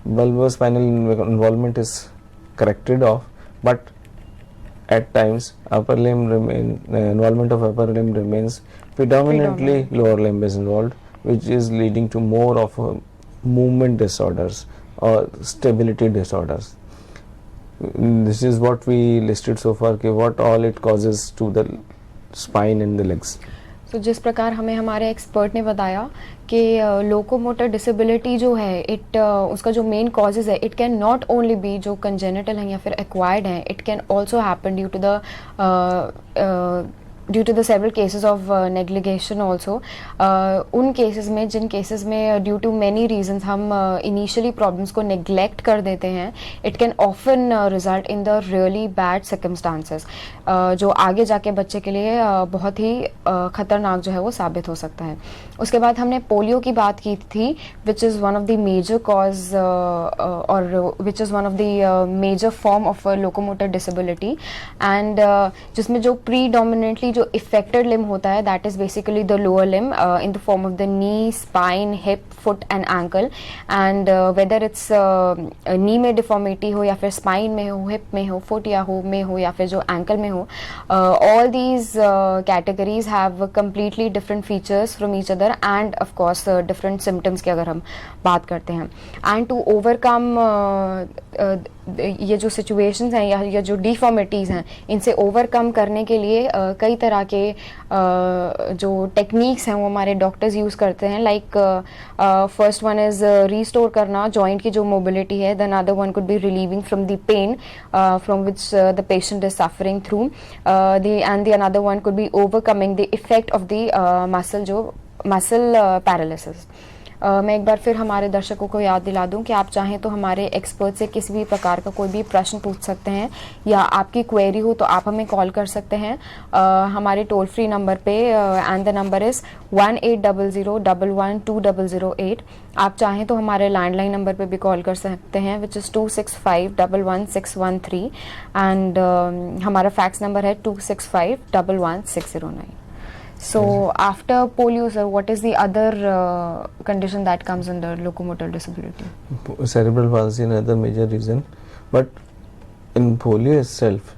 bulbospinal involvement is corrected off, but at times involvement of upper limb remains. Predominantly lower limb is involved, which is leading to more of movement disorders or stability disorders. This is what we listed so far, कि what all it causes to the spine and the legs. तो जिस प्रकार हमें हमारे expert ने बताया कि locomotor disability जो है उसका जो मेन कॉजेज है, it can not only be जो कंजेनिटल हैं या फिर एक्वायर्ड हैं, it can also happen due to the several cases of negligation also. उन केसेस में, जिन केसेस में ड्यू टू मैनी रीजंस हम इनिशियली प्रॉब्लम्स को नेग्लेक्ट कर देते हैं, it can often result in the really bad circumstances, जो आगे जाके बच्चे के लिए बहुत ही ख़तरनाक जो है वो साबित हो सकता है. उसके बाद हमने पोलियो की बात की थी, which is one of the major cause और which is one of the major form of locomotor disability, and जिसमें जो प्रीडोमिनेंटली जो इफेक्टेड लिम्ब होता है, that is basically the lower limb in the form of the knee, spine, hip, foot and ankle. And whether it's knee में deformity हो या फिर spine में हो, हिप में हो, फुट या में हो या फिर जो एंकल में हो, all these categories have completely different features from each other and of course different symptoms की अगर हम बात करते हैं. And to overcome ये जो situations हैं या जो deformities हैं, इनसे overcome करने के लिए कई तरह के जो techniques हैं वो हमारे doctors use करते हैं. Like first one is restore करना joint की जो mobility है, then another one could be relieving from the pain from which the patient is suffering through. The another one could be overcoming the effect of the muscle paralysis. मैं एक बार फिर हमारे दर्शकों को याद दिला दूं कि आप चाहें तो हमारे एक्सपर्ट से किसी भी प्रकार का कोई भी प्रश्न पूछ सकते हैं, या आपकी क्वेरी हो तो आप हमें कॉल कर सकते हैं हमारे टोल फ्री नंबर पे, एंड द नंबर इज़ 1800112008. आप चाहें तो हमारे लैंडलाइन नंबर पे भी कॉल कर सकते हैं, विच इज़ 265111613, एंड हमारा फैक्स नंबर है 265111609. So after polio, sir, what is the other condition that comes under locomotor disability? Cerebral palsy, another major reason. But in polio itself,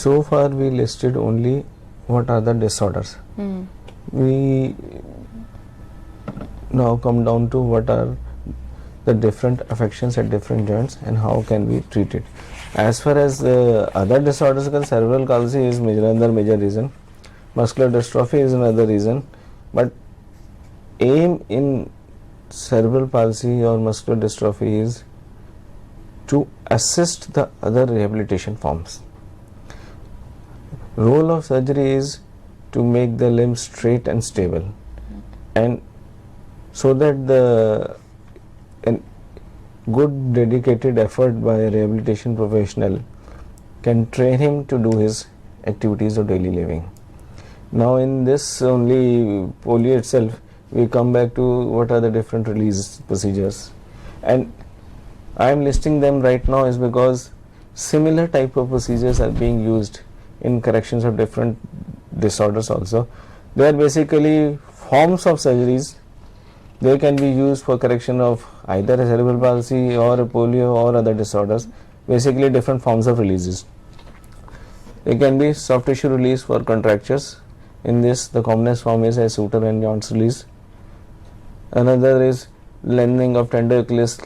so far we listed only what are the disorders. We now come down to what are the different affections at different joints and how can we treat it. As far as other disorders go, cerebral palsy is another major reason, muscular dystrophy is another reason, but aim in cerebral palsy or muscular dystrophy is to assist the other rehabilitation forms. Role of surgery is to make the limb straight and stable, and so that the good dedicated effort by a rehabilitation professional can train him to do his activities of daily living. Now in this only polio itself, we come back to what are the different release procedures, and I am listing them right now is because similar type of procedures are being used in corrections of different disorders also. They are basically forms of surgeries. They can be used for correction of either a cerebral palsy or a polio or other disorders, basically different forms of releases. They can be soft tissue release for contractures. In this, the commonest form is a Suture and Jones release. Another is lengthening of tender Achilles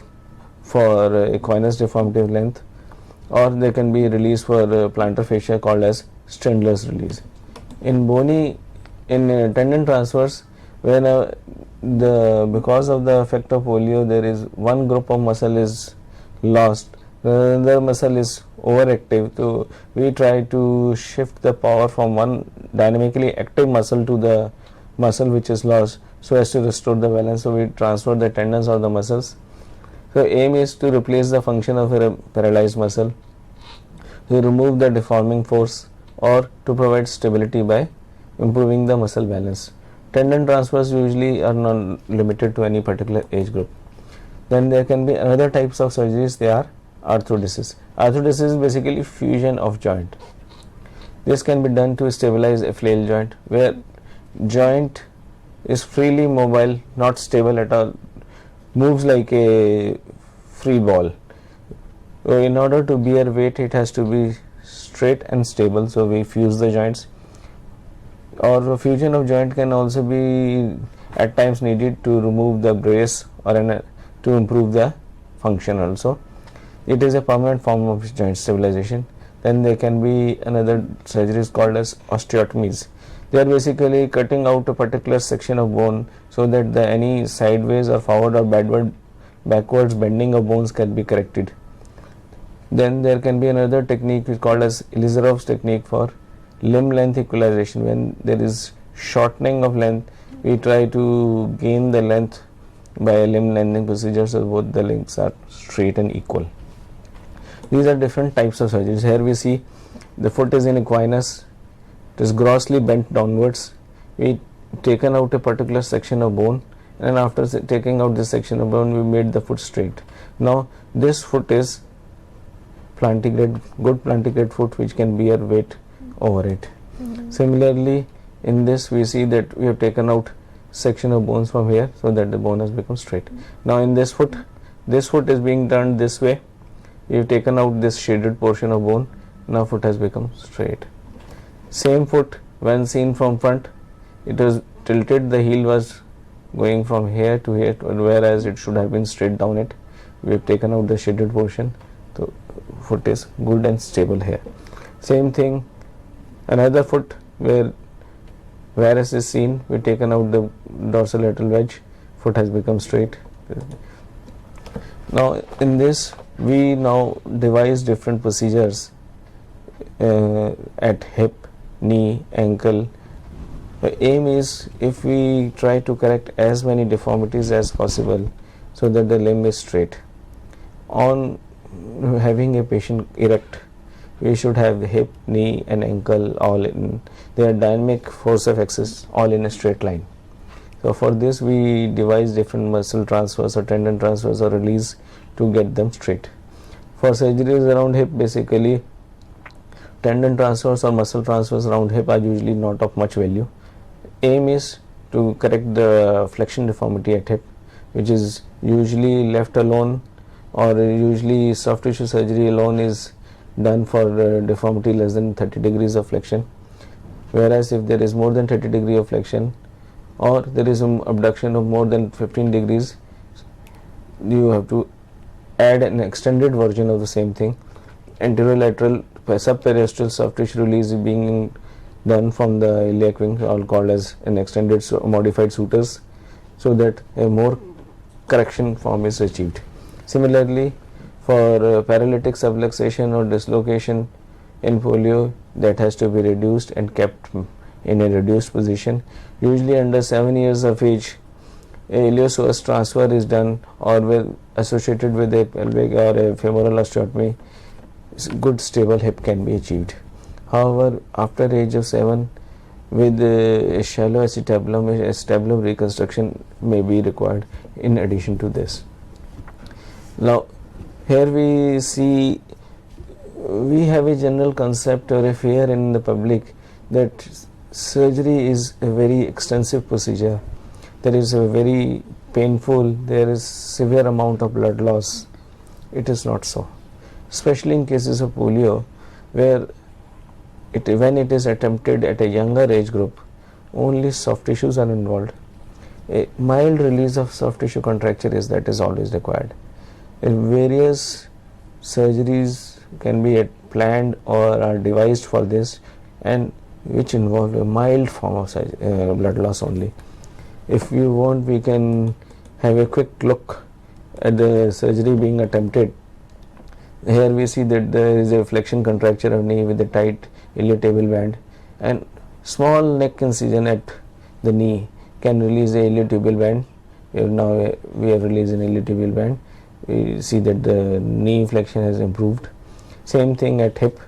for equinus deformity of length, or they can be released for plantar fascia called as Strindler's release. In tendon transfers, when because of the effect of polio, there is one group of muscle is lost, the muscle is overactive, so we try to shift the power from one dynamically active muscle to the muscle which is lost, so as to restore the balance. So we transfer the tendons or the muscles. So aim is to replace the function of a paralyzed muscle, to remove the deforming force, or to provide stability by improving the muscle balance. Tendon transfers usually are not limited to any particular age group. Then there can be other types of surgeries. They are arthrodesis. Arthrodesis is basically fusion of joint. This can be done to stabilize a flail joint, where joint is freely mobile, not stable at all, moves like a free ball. So in order to bear weight, it has to be straight and stable, so we fuse the joints. Or fusion of joint can also be at times needed to remove the brace or to improve the function also. It is a permanent form of joint stabilization. Then there can be another surgeries called as osteotomies. They are basically cutting out a particular section of bone so that any sideways or forward or backwards bending of bones can be corrected. Then there can be another technique which is called as Elizarov's technique for limb length equalization. When there is shortening of length, we try to gain the length by a limb lengthening procedure so both the limbs are straight and equal. These are different types of surgeries. Here we see the foot is in equinus, it is grossly bent downwards. We taken out a particular section of bone, and after taking out this section of bone, we made the foot straight. Now this foot is plantigrade, good plantigrade foot which can bear weight over it. Similarly, in this we see that we have taken out section of bones from here so that the bone has become straight. Now in this foot is being turned this way. We have taken out this shaded portion of bone. Now foot has become straight. Same foot, when seen from front, it was tilted. The heel was going from here to here, whereas it should have been straight down it. We have taken out the shaded portion. So foot is good and stable here. Same thing, another foot where varus is seen, we have taken out the dorsolateral wedge, foot has become straight. Now in this we now devise different procedures at hip, knee, ankle. The aim is if we try to correct as many deformities as possible so that the limb is straight. On having a patient erect, we should have the hip, knee and ankle all in their dynamic force of axis all in a straight line. So for this we devise different muscle transfers or tendon transfers or release to get them straight. For surgeries around hip, basically tendon transfers or muscle transfers around hip are usually not of much value. Aim is to correct the flexion deformity at hip, which is usually left alone, or usually soft tissue surgery alone is done for deformity less than 30 degrees of flexion, whereas if there is more than 30 degree of flexion or there is an abduction of more than 15 degrees, you have to add an extended version of the same thing. Anterolateral subperiosteal soft tissue release is being done from the iliac wing, all called as an extended modified sutures, so that a more correction form is achieved. Similarly, for paralytic subluxation or dislocation in polio, that has to be reduced and kept in a reduced position. Usually under 7 years of age, a iliopsoas transfer is done, or associated with a pelvic or a femoral osteotomy, good stable hip can be achieved. However, after age of 7, with a shallow acetabulum reconstruction may be required in addition to this. Now, here we see we have a general concept or a fear in the public that surgery is a very extensive procedure. There is a very painful, there is severe amount of blood loss. It is not so, especially in cases of polio, where when it is attempted at a younger age group, only soft tissues are involved. A mild release of soft tissue contracture that is always required. Various surgeries can be planned or are devised for this, and which involve a mild form of blood loss only. If you want, we can have a quick look at the surgery being attempted. Here we see that there is a flexion contracture of knee with a tight iliotibial band, and small neck incision at the knee can release the iliotibial band. We have released an iliotibial band. We see that the knee flexion has improved. Same thing at hip.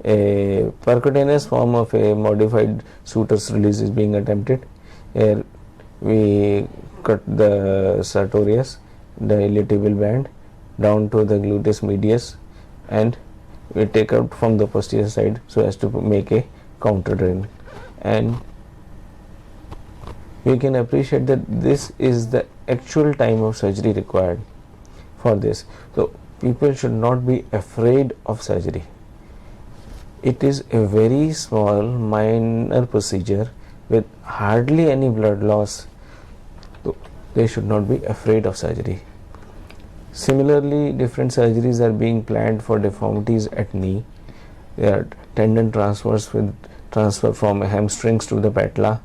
A percutaneous form of a modified sutures release is being attempted. Here we cut the sartorius, the iliotibial band, down to the gluteus medius, and we take out from the posterior side so as to make a counter drain. And we can appreciate that this is the actual time of surgery required for this. So people should not be afraid of surgery. It is a very small minor procedure with hardly any blood loss, so they should not be afraid of surgery. Similarly, different surgeries are being planned for deformities at knee. There are tendon transfers with transfer from hamstrings to the patella,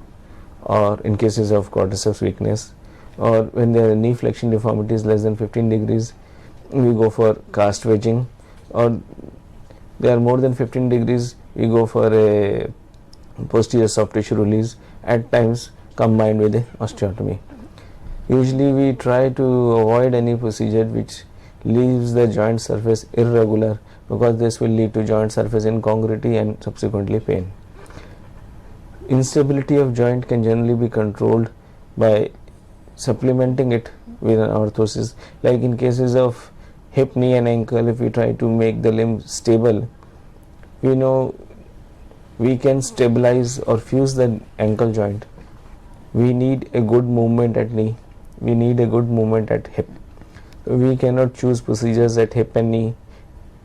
or in cases of quadriceps weakness, or when there are knee flexion deformities less than 15 degrees, we go for cast wedging, or they are more than 15 degrees, we go for a posterior soft tissue release, at times combined with a osteotomy. Usually we try to avoid any procedure which leaves the joint surface irregular, because this will lead to joint surface incongruity and subsequently pain. Instability of joint can generally be controlled by supplementing it with an orthosis. Like in cases of hip, knee and ankle, if we try to make the limb stable, we know we can stabilize or fuse the ankle joint. We need a good movement at knee, we need a good movement at hip. We cannot choose procedures at hip and knee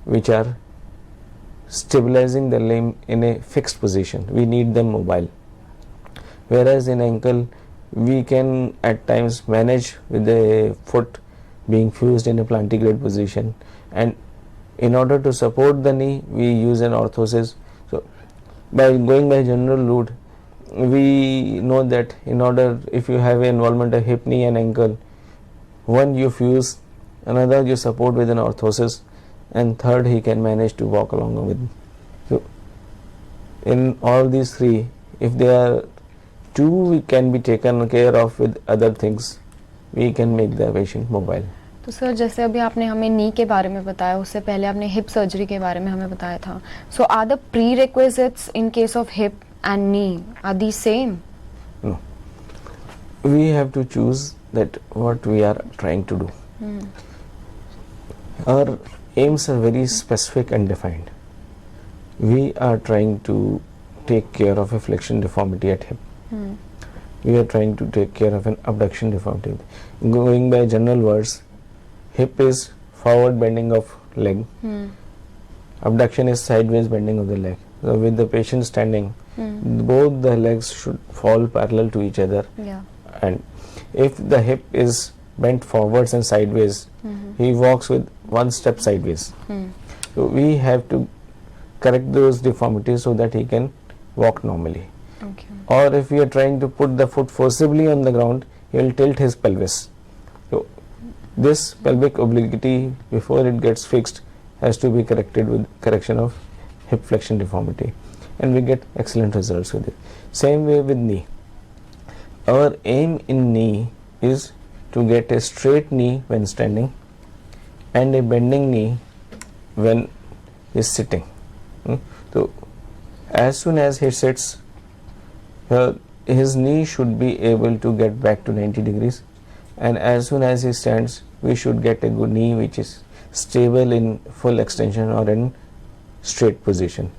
which are stabilizing the limb in a fixed position. We need them mobile. Whereas in ankle, we can at times manage with the foot being fused in a plantigrade position, and in order to support the knee, we use an orthosis. So by going by general route, we know that in order, if you have involvement of hip, knee and ankle, one you fuse, another you support with an orthosis, and third he can manage to walk along with. So in all these three, if there are two we can be taken care of with other things, we can make the patient mobile. तो sir जैसे अभी आपने हमें नी के बारे में बताया, उससे पहले आपने हिप सर्जरी के बारे में हमें बताया था. So are the prerequisites in case of hip and knee, are these same? No. We have to choose that what we are trying to do. Our aims are very specific and defined. We are trying to take care of a flexion deformity at hip. We are trying to take care of an abduction deformity. Going by general words, hip is forward bending of leg. Abduction is sideways bending of the leg. So with the patient standing, both the legs should fall parallel to each other. Yeah. And if the hip is bent forwards and sideways. He walks with one step sideways. So we have to correct those deformities so that he can walk normally. Okay. Or if we are trying to put the foot forcibly on the ground, he will tilt his pelvis. So this pelvic obliquity, before it gets fixed, has to be corrected with correction of hip flexion deformity, and we get excellent results with it. Same way with knee. Our aim in knee is to get a straight knee when standing and a bending knee when he is sitting. So as soon as he sits, his knee should be able to get back to 90 degrees, and as soon as he stands, we should get a good knee which is stable in full extension or in straight position.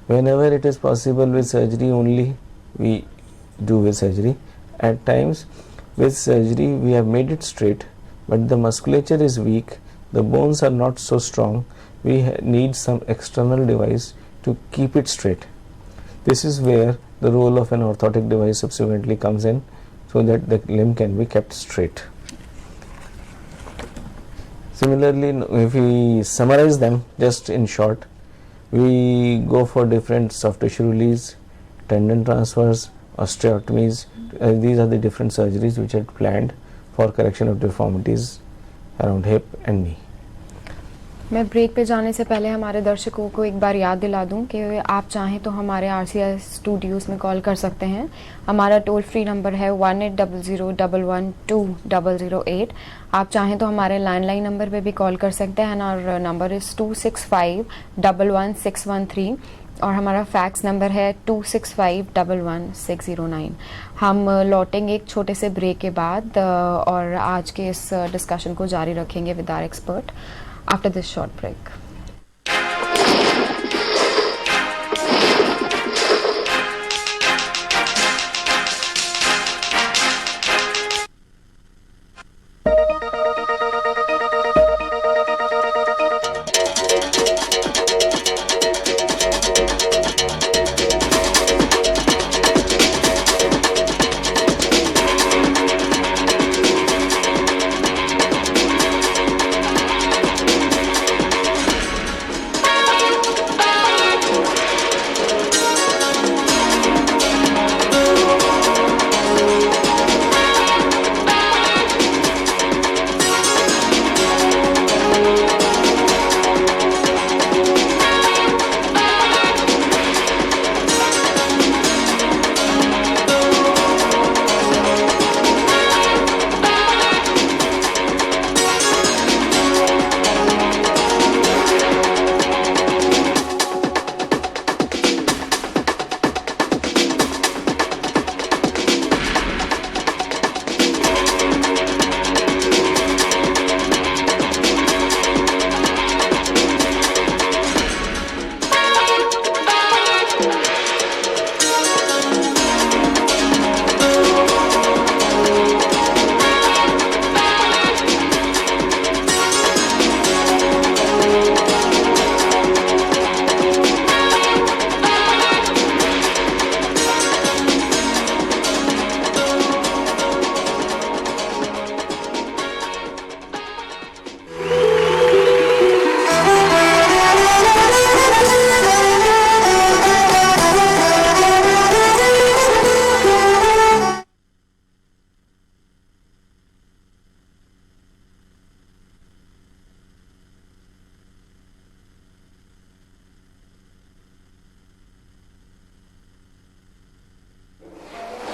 Whenever it is possible with surgery only, we do with surgery. At times with surgery we have made it straight, but the musculature is weak, the bones are not so strong, we need some external device to keep it straight. This is where the role of an orthotic device subsequently comes in, so that the limb can be kept straight. Similarly, if we summarize them just in short, we go for different soft tissue release, tendon transfers, osteotomies. These are the different surgeries which are planned for correction of deformities around hip and knee. मैं break पे जाने से पहले हमारे दर्शकों को एक बार याद दिला दूं कि आप चाहें तो हमारे RCI स्टूडियोज़ में कॉल कर सकते हैं. हमारा टोल फ्री नंबर है 1800112008. आप चाहें तो हमारे लैंडलाइन नंबर पे भी कॉल कर सकते हैं और नंबर इज़ 26511613 और हमारा फैक्स नंबर है 26511609. हम लौटेंगे एक छोटे से ब्रेक के बाद और आज के इस डिस्कशन को जारी रखेंगे with our expert after this short break.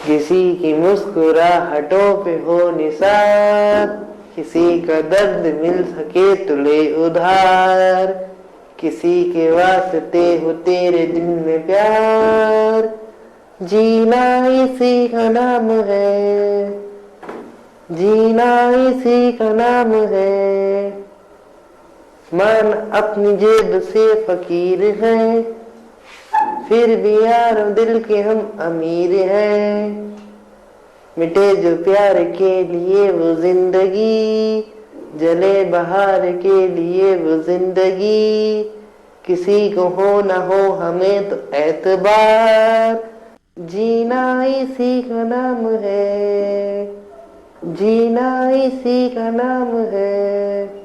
किसी की मुस्कुराहटों पे हो निसार, किसी का दर्द मिल सके तो ले उधार, किसी के वास्ते हो तेरे दिल में प्यार, जीना इसी का नाम है, जीना इसी का नाम है। मन अपनी जेब से फकीर है, फिर भी यार दिल के हम अमीर हैं। मिटे जो प्यार के लिए वो जिंदगी, जले बहार के लिए वो जिंदगी, किसी को हो ना हो हमें तो एतबार, जीना इसी का नाम है। जीना इसी का नाम है।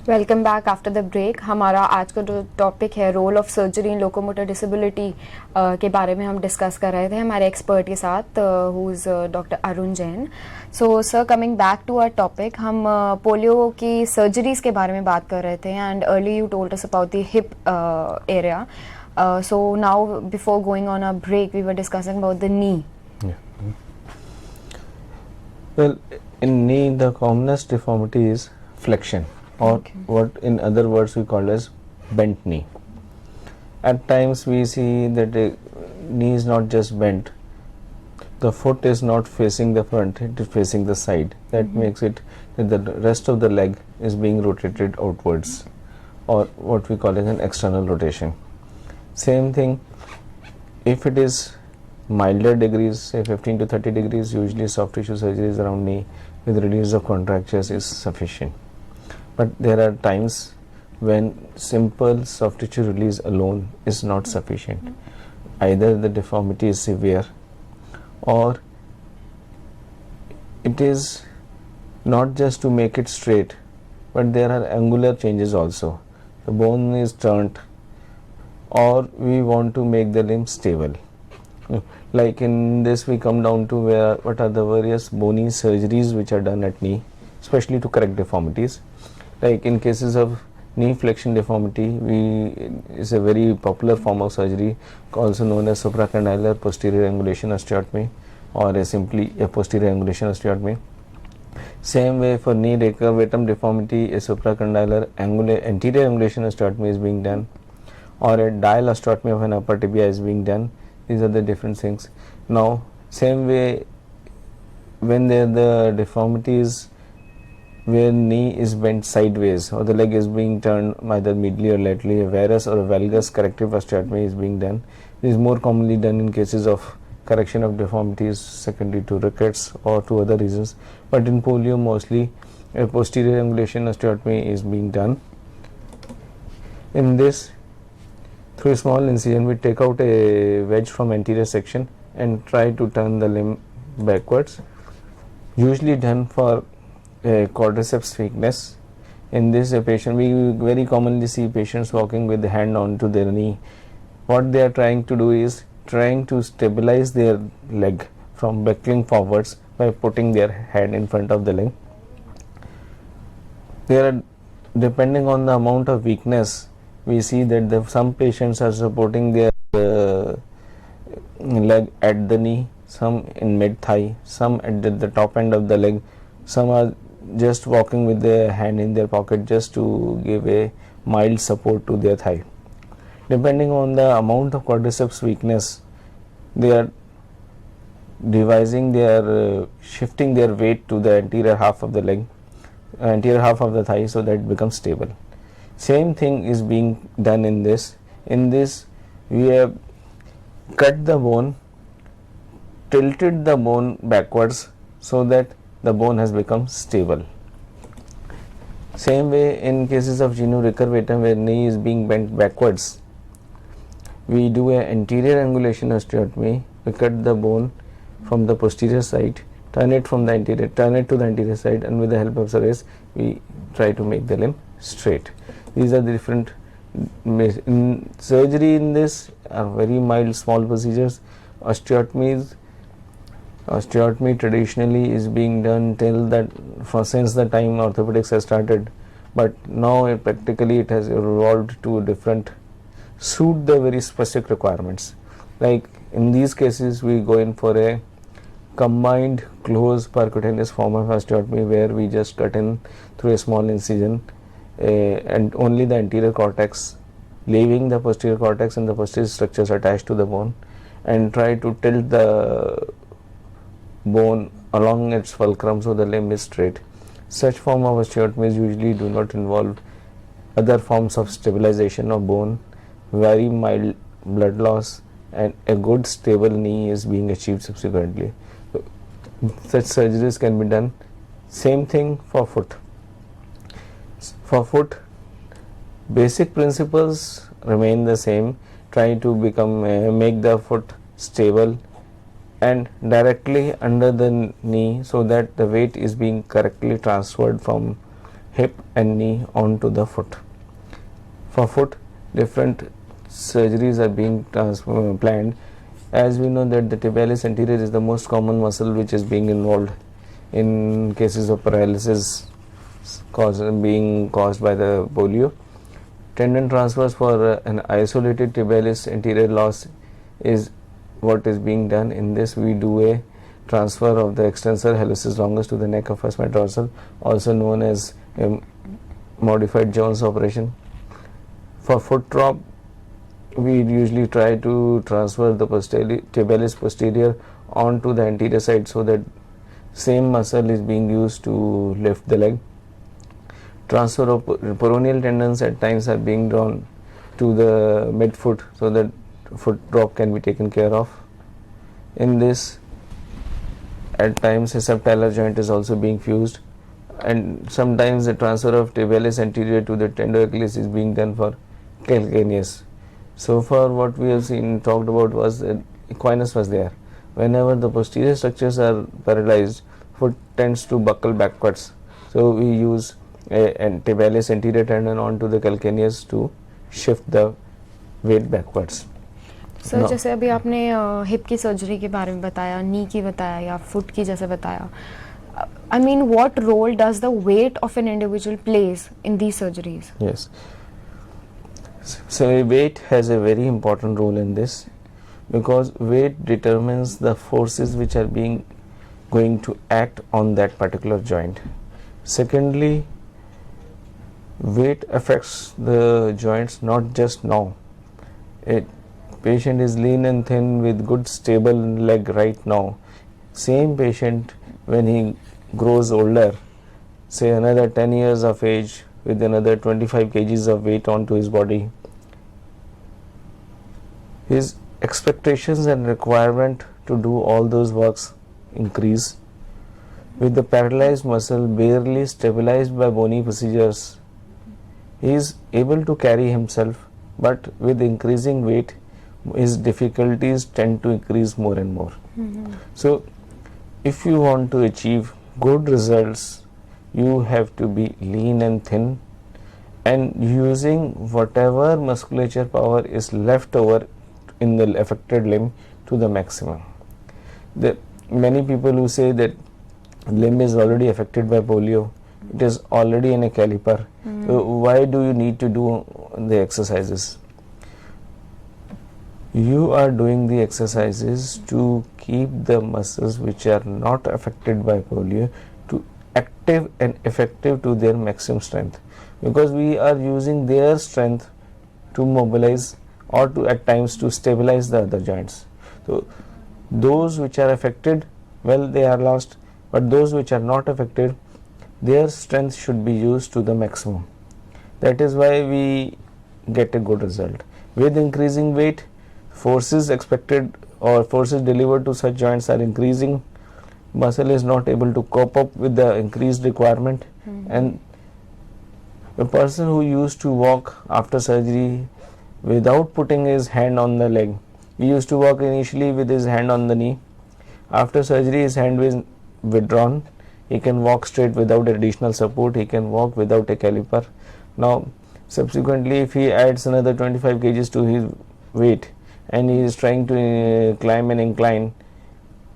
Welcome back after the break. हमारा आज का जो टॉपिक है role of surgery in locomotor disability के बारे में हम डिस्कस कर रहे थे हमारे एक्सपर्ट के साथ who is doctor Arun Jain. So sir, coming back to our topic, हम पोलियो की सर्जरीज के बारे में बात कर रहे थे and early you told us about the hip area. So now before going on a break we were discussing about the knee. Yeah. Well, in knee the commonest deformity is flexion, or what in other words we call as bent knee. At times we see that the knee is not just bent, the foot is not facing the front, it is facing the side. That makes it that the rest of the leg is being rotated outwards, or what we call as an external rotation. Same thing if it is milder degrees, say 15 to 30 degrees, usually soft tissue surgeries around knee with release of contractures is sufficient. But there are times when simple soft tissue release alone is not sufficient. Either the deformity is severe, or it is not just to make it straight, but there are angular changes also. The bone is turned, or we want to make the limb stable. Like in this we come down to what are the various bony surgeries which are done at knee, especially to correct deformities. Like in cases of knee flexion deformity, is a very popular form of surgery also known as supracondylar posterior angulation osteotomy, or simply a posterior angulation osteotomy. Same way for knee recurvatum deformity, a supracondylar anterior angulation osteotomy is being done, or a dial osteotomy of an upper tibia is being done. These are the different things. Now same way, when the deformity is where knee is bent sideways or the leg is being turned either medially or laterally, a varus or a valgus corrective osteotomy is being done. This is more commonly done in cases of correction of deformities secondary to rickets or to other reasons, but in polio mostly a posterior angulation osteotomy is being done. In this, through a small incision we take out a wedge from anterior section and try to turn the limb backwards, usually done for a quadriceps weakness. In this, a patient, we very commonly see patients walking with the hand onto their knee. What they are trying to do is trying to stabilize their leg from buckling forwards by putting their hand in front of the leg. There are, depending on the amount of weakness, we see that some patients are supporting their leg at the knee, some in mid thigh, some at the top end of the leg, some are just walking with their hand in their pocket just to give a mild support to their thigh. Depending on the amount of quadriceps weakness, they are devising their shifting their weight to the anterior half of the leg, anterior half of the thigh, so that it becomes stable. Same thing is being done in this. In this, we have cut the bone, tilted the bone backwards so that the bone has become stable. Same way in cases of genu recurvatum where knee is being bent backwards, we do an anterior angulation osteotomy. We cut the bone from the posterior side, turn it to the anterior side, and with the help of surveys we try to make the limb straight. These are the different surgery in this are very mild small procedures. Osteotomy traditionally is being done since the time orthopedics has started, but now practically it has evolved to suit the very specific requirements. Like in these cases we go in for a combined close percutaneous form of osteotomy where we just cut in through a small incision and only the anterior cortex, leaving the posterior cortex and the posterior structures attached to the bone, and try to tilt the bone along its fulcrum so the limb is straight. Such form of osteotomies usually do not involve other forms of stabilization of bone, very mild blood loss, and a good stable knee is being achieved subsequently. So, such surgeries can be done. Same thing for foot. For foot, basic principles remain the same. Try to make the foot stable and directly under the knee so that the weight is being correctly transferred from hip and knee onto the foot. For foot, different surgeries are being planned. As we know that the tibialis anterior is the most common muscle which is being involved in cases of paralysis being caused by the polio. Tendon transfers for an isolated tibialis anterior loss is what is being done. In this, we do a transfer of the extensor hallucis longus to the neck of first metatarsal, also known as a modified Jones operation. For foot drop, we usually try to transfer the tibialis posterior onto the anterior side so that same muscle is being used to lift the leg. Transfer of peroneal tendons at times are being drawn to the midfoot so that foot drop can be taken care of. In this, at times a subtalar joint is also being fused, and sometimes the transfer of tibialis anterior to the tendo Achilles is being done for calcaneus. So far what we have talked about was that equinus was there. Whenever the posterior structures are paralyzed, foot tends to buckle backwards. So we use a tibialis anterior tendon onto the calcaneus to shift the weight backwards. Sir जैसे अभी आपने hip की surgery के बारे में बताया, नी की बताया या फुट की जैसे बताया, I mean, what role does the weight of an individual plays in these surgeries? Yes. So weight has a very important role in this because weight determines the forces which are going to act on that particular joint. Secondly, weight affects the joints not just now. A patient is lean and thin with good stable leg right now. Same patient when he grows older, say another 10 years of age with another 25 kgs of weight onto his body, his expectations and requirement to do all those works increase. With the paralyzed muscle barely stabilized by bony procedures, he is able to carry himself, but with increasing weight his difficulties tend to increase more and more. So if you want to achieve good results, you have to be lean and thin and using whatever musculature power is left over in the affected limb to the maximum. Many people who say that limb is already affected by polio, it is already in a caliper, so why do you need to do the exercises? You are doing the exercises to keep the muscles which are not affected by polio to active and effective to their maximum strength, because we are using their strength to mobilize or to at times to stabilize the other joints. So those which are affected, well, they are lost, but those which are not affected, their strength should be used to the maximum. That is why we get a good result. With increasing weight, forces expected or forces delivered to such joints are increasing. Muscle is not able to cope up with the increased requirement, and a person who used to walk after surgery without putting his hand on the leg, he used to walk initially with his hand on the knee. After surgery his hand is withdrawn, he can walk straight without additional support, he can walk without a caliper. Now subsequently if he adds another 25 kgs to his weight and he is trying to climb an incline,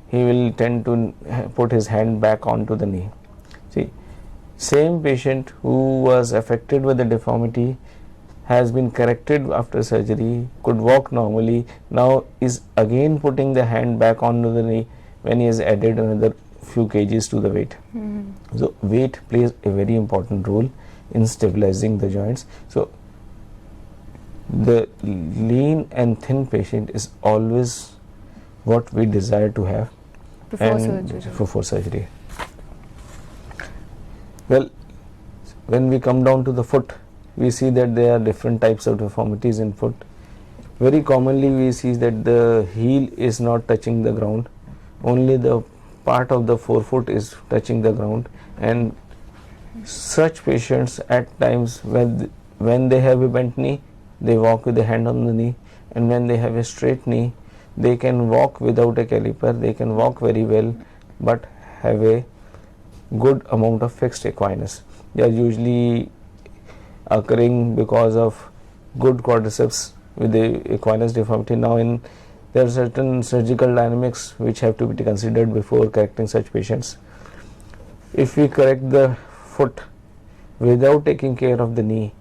he will tend to put his hand back onto the knee. See, same patient who was affected with the deformity has been corrected after surgery, could walk normally, now is again putting the hand back onto the knee when he has added another few kgs to the weight. So weight plays a very important role in stabilizing the joints. So the lean and thin patient is always what we desire to have Before and surgery. before surgery. Well, when we come down to the foot, we see that there are different types of deformities in foot. Very commonly we see that the heel is not touching the ground, only the part of the forefoot is touching the ground, and such patients at times when they have a bent knee, they walk with the hand on the knee, and when they have a straight knee, they can walk without a caliper, they can walk very well but have a good amount of fixed equinus. They are usually occurring because of good quadriceps with the equinus deformity. Now there are certain surgical dynamics which have to be considered before correcting such patients. If we correct the foot without taking care of the knee,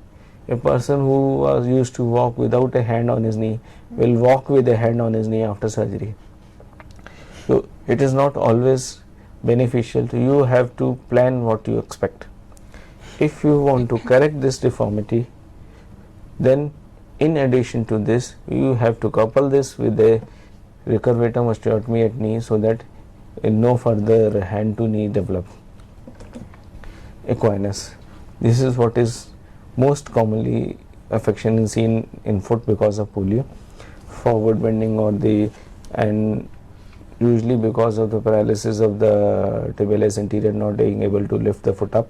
a person who was used to walk without a hand on his knee will walk with a hand on his knee after surgery. So it is not always beneficial. You have to plan what you expect. If you want to correct this deformity, then in addition to this, you have to couple this with a recurvatum osteotomy at knee so that no further hand to knee develop equinus. This is what is most commonly affection is seen in foot because of polio, forward bending and usually because of the paralysis of the tibialis anterior not being able to lift the foot up.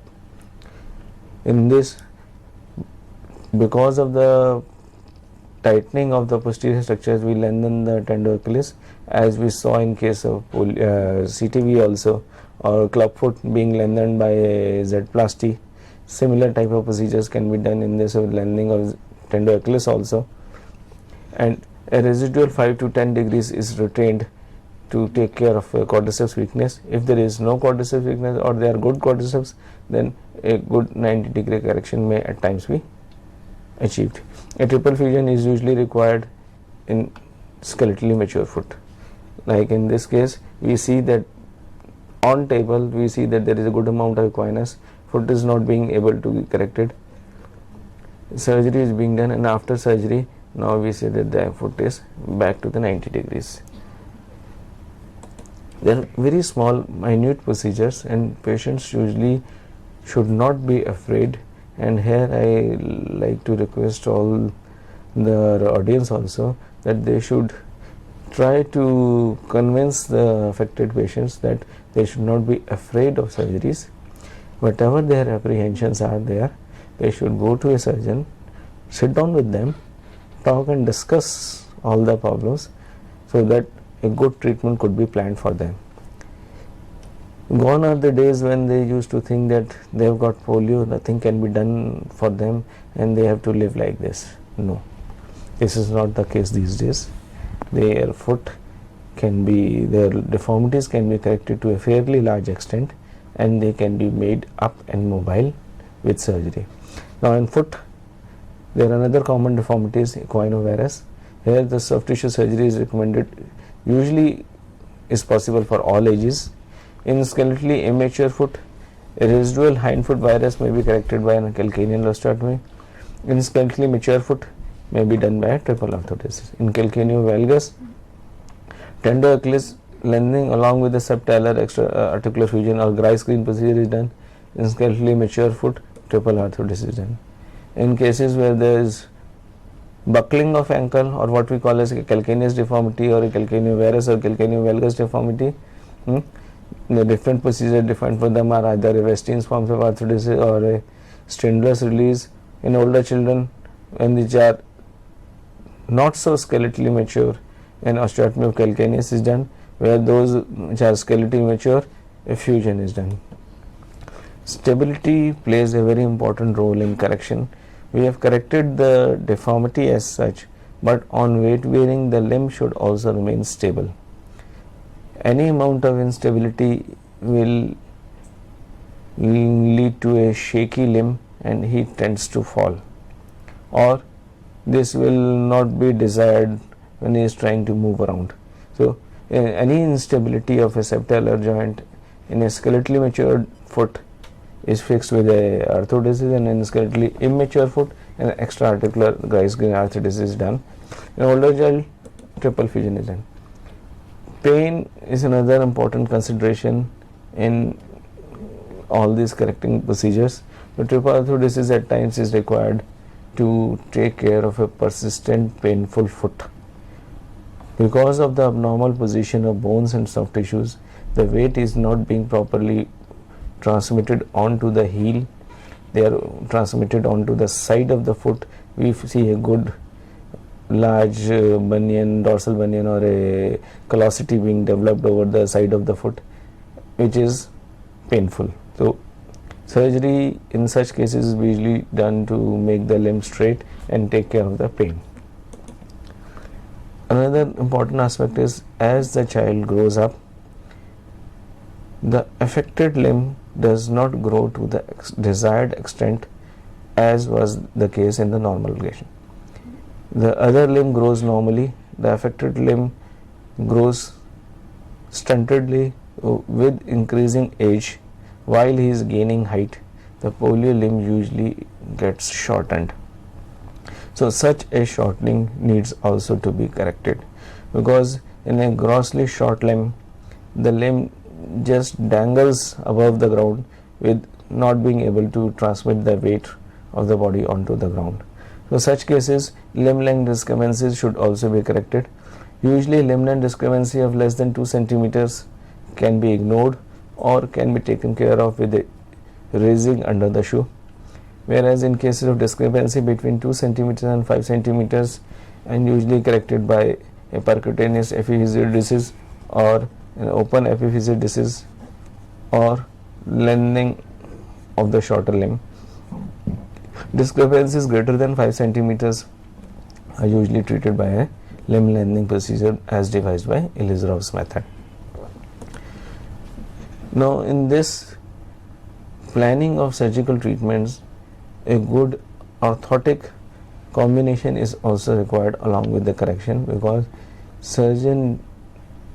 In this, because of the tightening of the posterior structures, we lengthen the tender Achilles, as we saw in case of CTV also, or club foot being lengthened by Z-plasty. Similar type of procedures can be done in this lengthening of tender Achilles also, and a residual 5 to 10 degrees is retained to take care of quadriceps weakness. If there is no quadriceps weakness or there are good quadriceps, then a good 90-degree correction may at times be achieved. A triple fusion is usually required in skeletally mature foot. Like in this case, we see that on table we see that there is a good amount of equinus, foot is not being able to be corrected, surgery is being done, and after surgery now we see that the foot is back to the 90 degrees. They are very small minute procedures and patients usually should not be afraid, and here I like to request all the audience also that they should try to convince the affected patients that they should not be afraid of surgeries. Whatever their apprehensions are there, they should go to a surgeon, sit down with them, talk and discuss all the problems so that a good treatment could be planned for them. Gone are the days when they used to think that they have got polio, nothing can be done for them and they have to live like this. No, this is not the case these days. Their foot can be, their deformities can be corrected to a fairly large extent and they can be made up and mobile with surgery. Now in foot, there are another common deformities, equinovarus. Here the soft tissue surgery is recommended, usually is possible for all ages. In skeletally immature foot, a residual hindfoot virus may be corrected by an calcaneal osteotomy. In skeletally mature foot, may be done by a triple orthodesis. In calcaneal valgus, tender Achilles lengthening along with the subtalar extra articular fusion or Gray screen procedure is done. In skeletally mature foot, triple orthodesis is done. In cases where there is buckling of ankle or what we call as a calcaneus deformity or a calcaneovarus or calcaneovalgus deformity, the different procedures defined for them are either a Westein's forms of orthodesis or a stringulus release. In older children, when these are not so skeletally mature, an osteotomy of calcaneus is done. Where those which are skeletally mature, a fusion is done. Stability plays a very important role in correction. We have corrected the deformity as such, but on weight bearing the limb should also remain stable. Any amount of instability will lead to a shaky limb and he tends to fall, or this will not be desired when he is trying to move around. So any instability of a subtalar joint in a skeletally mature foot is fixed with a orthodesis, and in a skeletally immature foot an extra articular Gray screen orthodesis is done. In older child, triple fusion is done. Pain is another important consideration in all these correcting procedures. The triple arthrodesis at times is required to take care of a persistent painful foot. Because of the abnormal position of bones and soft tissues, the weight is not being properly transmitted onto the heel. They are transmitted onto the side of the foot. We see a good large bunion, dorsal bunion, or a callosity being developed over the side of the foot, which is painful. So surgery in such cases is usually done to make the limb straight and take care of the pain. Another important aspect is, as the child grows up, the affected limb does not grow to the desired extent as was the case in the normal patient. The other limb grows normally, the affected limb grows stuntedly with increasing age. While he is gaining height, the polio limb usually gets shortened. So such a shortening needs also to be corrected, because in a grossly short limb, the limb just dangles above the ground with not being able to transmit the weight of the body onto the ground. So such cases, limb length discrepancies should also be corrected. Usually limb length discrepancy of less than 2 centimeters can be ignored or can be taken care of with a raising under the shoe. Whereas in cases of discrepancy between 2 centimeters and 5 centimeters, and usually corrected by a percutaneous epiphyseal disease or an open epiphyseal disease or lengthening of the shorter limb. Discrepancies greater than 5 centimeters are usually treated by a limb lengthening procedure as devised by Elizorov's method. Now, in this planning of surgical treatments, a good orthotic combination is also required along with the correction, because surgeon,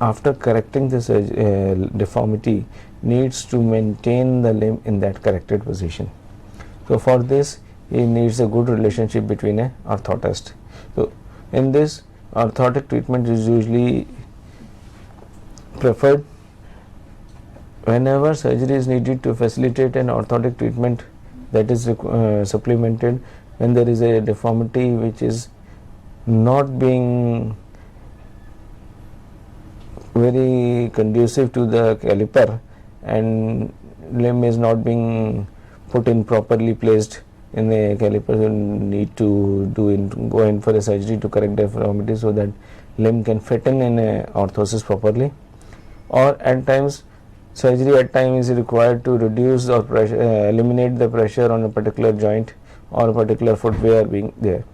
after correcting the deformity, needs to maintain the limb in that corrected position. So for this, he needs a good relationship between a orthotist. So in this, orthotic treatment is usually preferred. Whenever surgery is needed to facilitate an orthotic treatment, that is supplemented when there is a deformity which is not being very conducive to the caliper, and limb is not being put in properly placed in a caliper. You need to go in for a surgery to correct deformity so that limb can fit in a orthosis properly. Or at times, surgery at times is required to reduce or eliminate the pressure on a particular joint or particular footwear being there.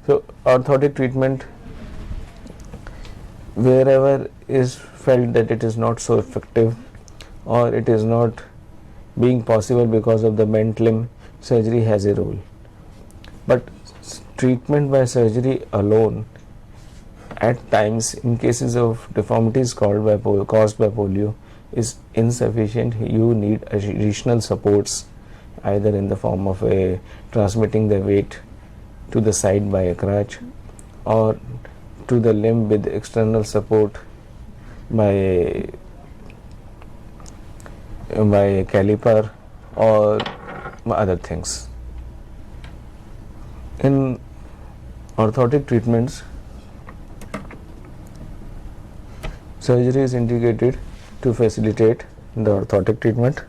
So orthotic treatment, wherever is felt that it is not so effective or it is not being possible because of the bent limb, surgery has a role. But treatment by surgery alone, at times in cases of deformities caused by polio, is insufficient. You need additional supports, either in the form of a transmitting the weight to the side by a crutch or to the limb with external support by a caliper or other things. In orthotic treatments, surgery is indicated to facilitate the orthotic treatment.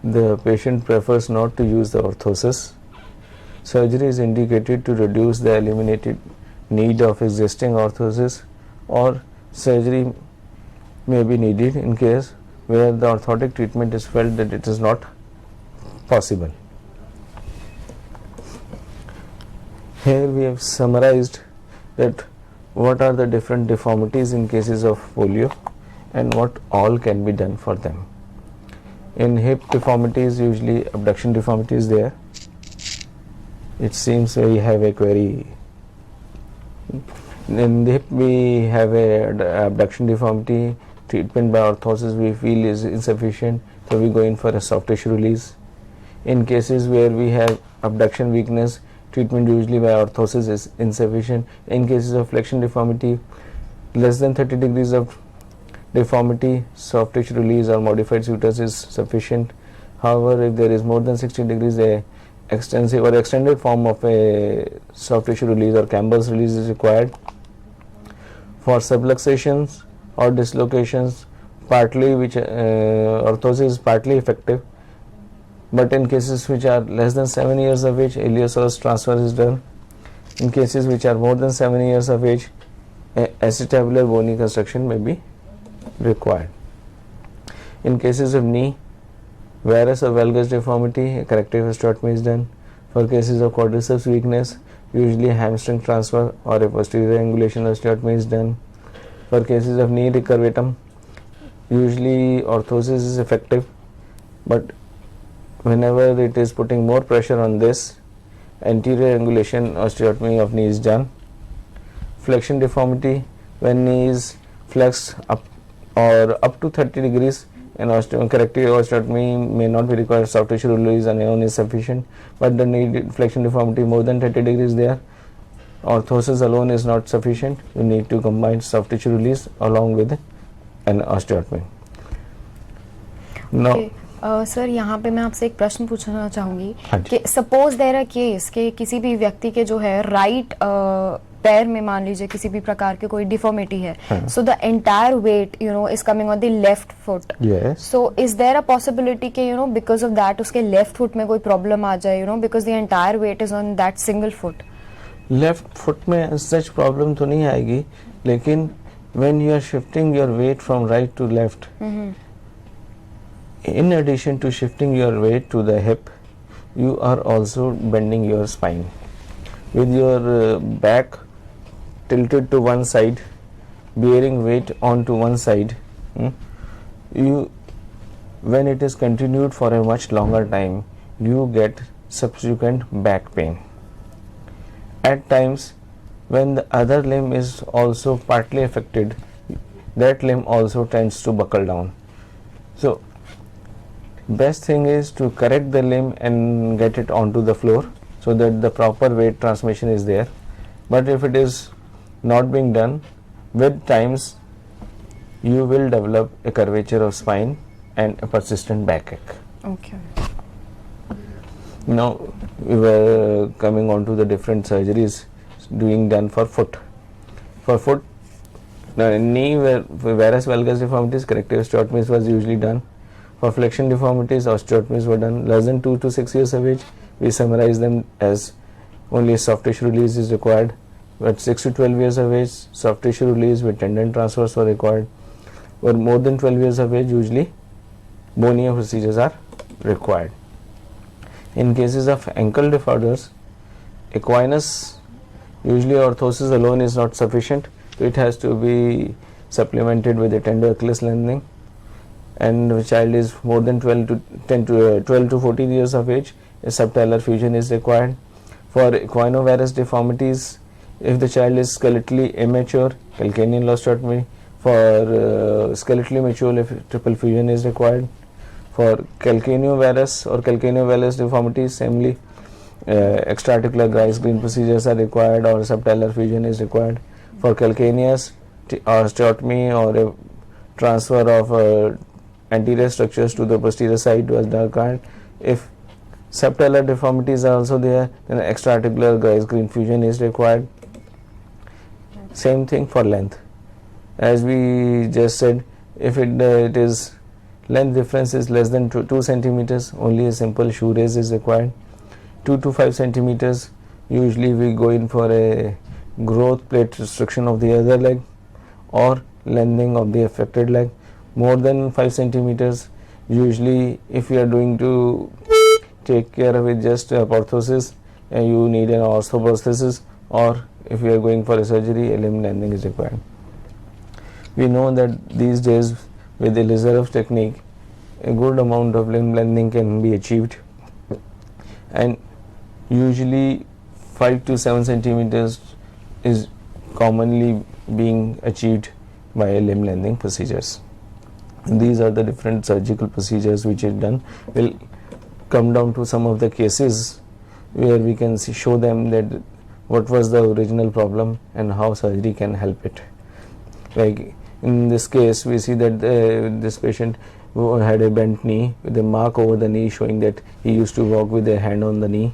The patient prefers not to use the orthosis. Surgery is indicated to reduce the eliminated need of existing orthosis, or surgery may be needed in case where the orthotic treatment is felt that it is not possible. Here we have summarized that what are the different deformities in cases of polio and what all can be done for them. In hip deformities, usually abduction deformity is there. It seems we have a query. In the hip we have a abduction deformity. Treatment by orthosis we feel is insufficient, so we go in for a soft tissue release. In cases where we have abduction weakness, treatment usually by orthosis is insufficient. In cases of flexion deformity, less than 30 degrees of deformity, soft tissue release or modified sutures is sufficient. However, if there is more than 60 degrees, a extensive or extended form of a soft tissue release or Campbell's release is required. For subluxations or dislocations, partly which orthosis is partly effective, but in cases which are less than 7 years of age, iliopsoas transfer is done. In cases which are more than 7 years of age, acetabular bony construction may be required. In cases of knee, varus or valgus deformity, a corrective osteotomy is done. For cases of quadriceps weakness, usually hamstring transfer or a posterior angulation osteotomy is done. For cases of knee recurvatum, usually orthosis is effective, but whenever it is putting more pressure on this, anterior angulation osteotomy of knee is done. Flexion deformity, when knee is flexed up or up to 30 degrees, an corrective osteotomy may not be required. Soft tissue release alone is sufficient, but the knee flexion deformity more than 30 degrees there, orthosis alone is not sufficient. You need to combine soft tissue release along with an osteotomy. Now, sir यहाँ पे मैं आपसे एक प्रश्न पूछना चाहूँगी हाँ जी। कि सपोज देयर अ केस कि किसी भी व्यक्ति के जो है राइट पैर में मान लीजिए किसी भी प्रकार की कोई डिफॉर्मिटी है, so the entire weight is coming on the left foot. So is there a possibility कि बिकॉज ऑफ दैट उसके लेफ्ट फुट में कोई प्रॉब्लम आ जाए, because the entire weight is on that single foot. Left foot में such problem तो नहीं आएगी, लेकिन when you are shifting your weight from right to left, in addition to shifting your weight to the hip, you are also bending your spine with your back tilted to one side, bearing weight onto one side. You, when it is continued for a much longer time, you get subsequent back pain. At times, when the other limb is also partly affected, that limb also tends to buckle down. So best thing is to correct the limb and get it onto the floor so that the proper weight transmission is there. But if it is not being done, with times you will develop a curvature of spine and a persistent backache. Okay. Now we were coming on to the different surgeries being done for foot. For foot, knee, varus valgus deformities, corrective osteotomies was usually done. For flexion deformities, osteotomies were done less than 2 to 6 years of age. We summarize them as only soft tissue release is required. At 6 to 12 years of age, soft tissue release with tendon transfers were required. For more than 12 years of age, usually bony procedures are required. In cases of ankle disorders, equinus, usually orthosis alone is not sufficient. It has to be supplemented with a tender Achilles lengthening. And the child is more than 12 to 14 years of age, a subtalar fusion is required. For equinovarus deformities, if the child is skeletally immature, calcaneal osteotomy. For skeletally mature, if triple fusion is required. For calcaneovarus or calcaneovalgus deformities, namely extraarticular Grice Green procedures are required or subtalar fusion is required. For calcaneus, osteotomy or a transfer of anterior structures to the posterior side was required. If subtalar deformities are also there, then extraarticular Grice Green fusion is required. Same thing for length. As we just said, if it is length difference is less than 2 centimeters, only a simple shoe raise is required. 2 to 5 centimeters, usually we go in for a growth plate restriction of the other leg or lengthening of the affected leg. More than 5 centimeters, usually if you are doing to take care of it just orthosis, you need an orthoprosthesis, or if you are going for a surgery, a limb lengthening is required. We know that these days with the Elizarov technique, a good amount of limb lengthening can be achieved, and usually 5 to 7 centimeters is commonly being achieved by limb lengthening procedures. These are the different surgical procedures which are done. We'll come down to some of the cases where we can show them that what was the original problem and how surgery can help it. Like In this case, we see that this patient who had a bent knee with a mark over the knee showing that he used to walk with a hand on the knee,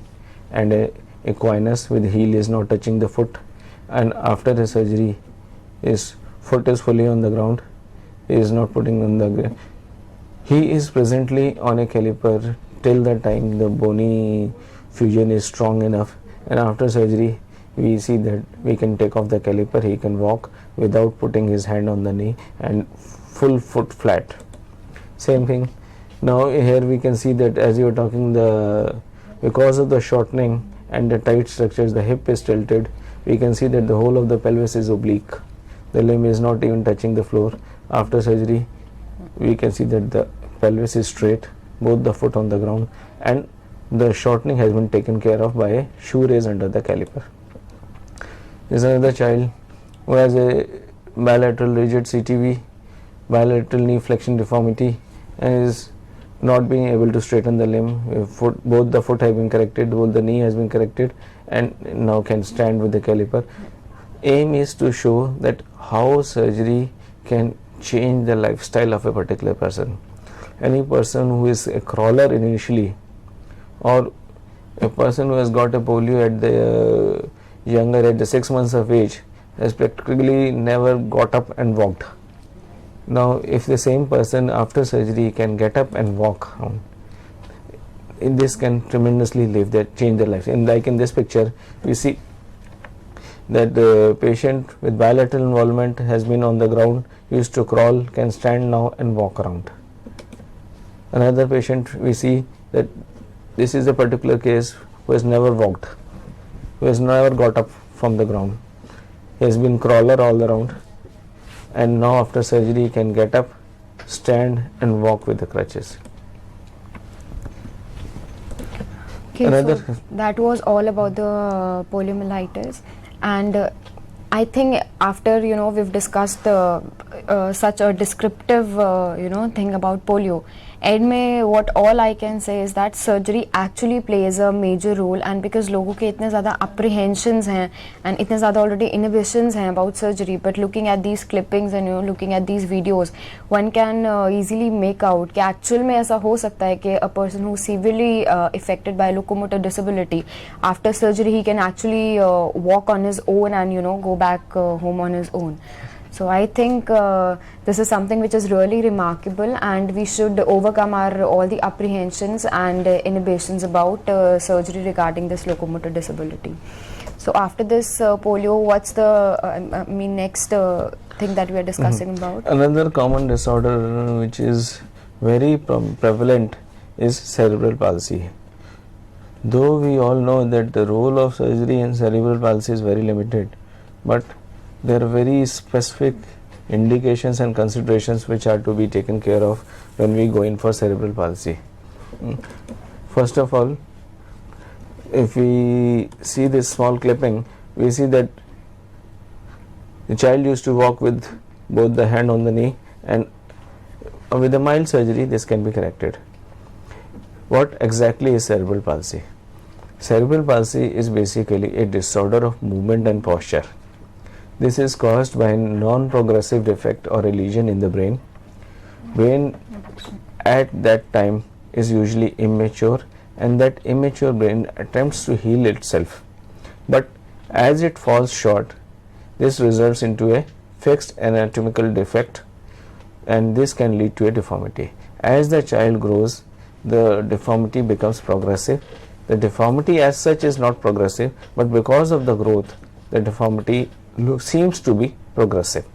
and a equinus with heel is not touching the foot, and after the surgery his foot is fully on the ground, he is not putting on the ground. He is presently on a caliper till the time the bony fusion is strong enough, and after surgery we see that we can take off the caliper, he can walk without putting his hand on the knee and full foot flat. Same thing now here we can see that, as you were talking, because of the shortening and the tight structures, the hip is tilted. We can see that the whole of the pelvis is oblique, the limb is not even touching the floor. After surgery we can see that the pelvis is straight, both the foot on the ground, and the shortening has been taken care of by a shoe raise under the caliper. There is another child who has a bilateral rigid CTV, bilateral knee flexion deformity, and is not being able to straighten the limb. Both the foot have been corrected, both the knee has been corrected, and now can stand with the caliper. Aim is to show that how surgery can change the lifestyle of a particular person. Any person who is a crawler initially, or a person who has got a polio at the younger age, 6 months of age, has practically never got up and walked. Now if the same person after surgery can get up and walk around, this can tremendously change their life. And like in this picture we see that the patient with bilateral involvement has been on the ground, used to crawl, can stand now and walk around. Another patient, we see that this is a particular case who has never walked, who has never got up from the ground. He has been crawler all around, and now after surgery he can get up, stand and walk with the crutches. Okay, so that was all about the poliomyelitis, and I think after we've discussed such a descriptive thing about polio, end में what all I can say is that surgery actually plays a major role, and because लोगों के इतने ज़्यादा apprehensions हैं and इतने ज़्यादा already inhibitions हैं about surgery, but looking at these clippings and looking at these videos, one can easily make out कि actual में ऐसा हो सकता है कि a person who severely affected by locomotor disability, after surgery he can actually walk on his own and go back home on his own. So I think this is something which is really remarkable, and we should overcome all the apprehensions and inhibitions about surgery regarding this locomotor disability. So after this polio, what's the next thing that we are discussing about? Another common disorder which is very prevalent is cerebral palsy. Though we all know that the role of surgery in cerebral palsy is very limited, but there are very specific indications and considerations which are to be taken care of when we go in for cerebral palsy. First of all, if we see this small clipping, we see that the child used to walk with both the hand on the knee, and with a mild surgery this can be corrected. What exactly is cerebral palsy? Cerebral palsy is basically a disorder of movement and posture. This is caused by a non-progressive defect or a lesion in the brain. Brain at that time is usually immature, and that immature brain attempts to heal itself. But as it falls short, this results into a fixed anatomical defect, and this can lead to a deformity. As the child grows, the deformity becomes progressive. The deformity as such is not progressive, but because of the growth, the deformity seems to be progressive,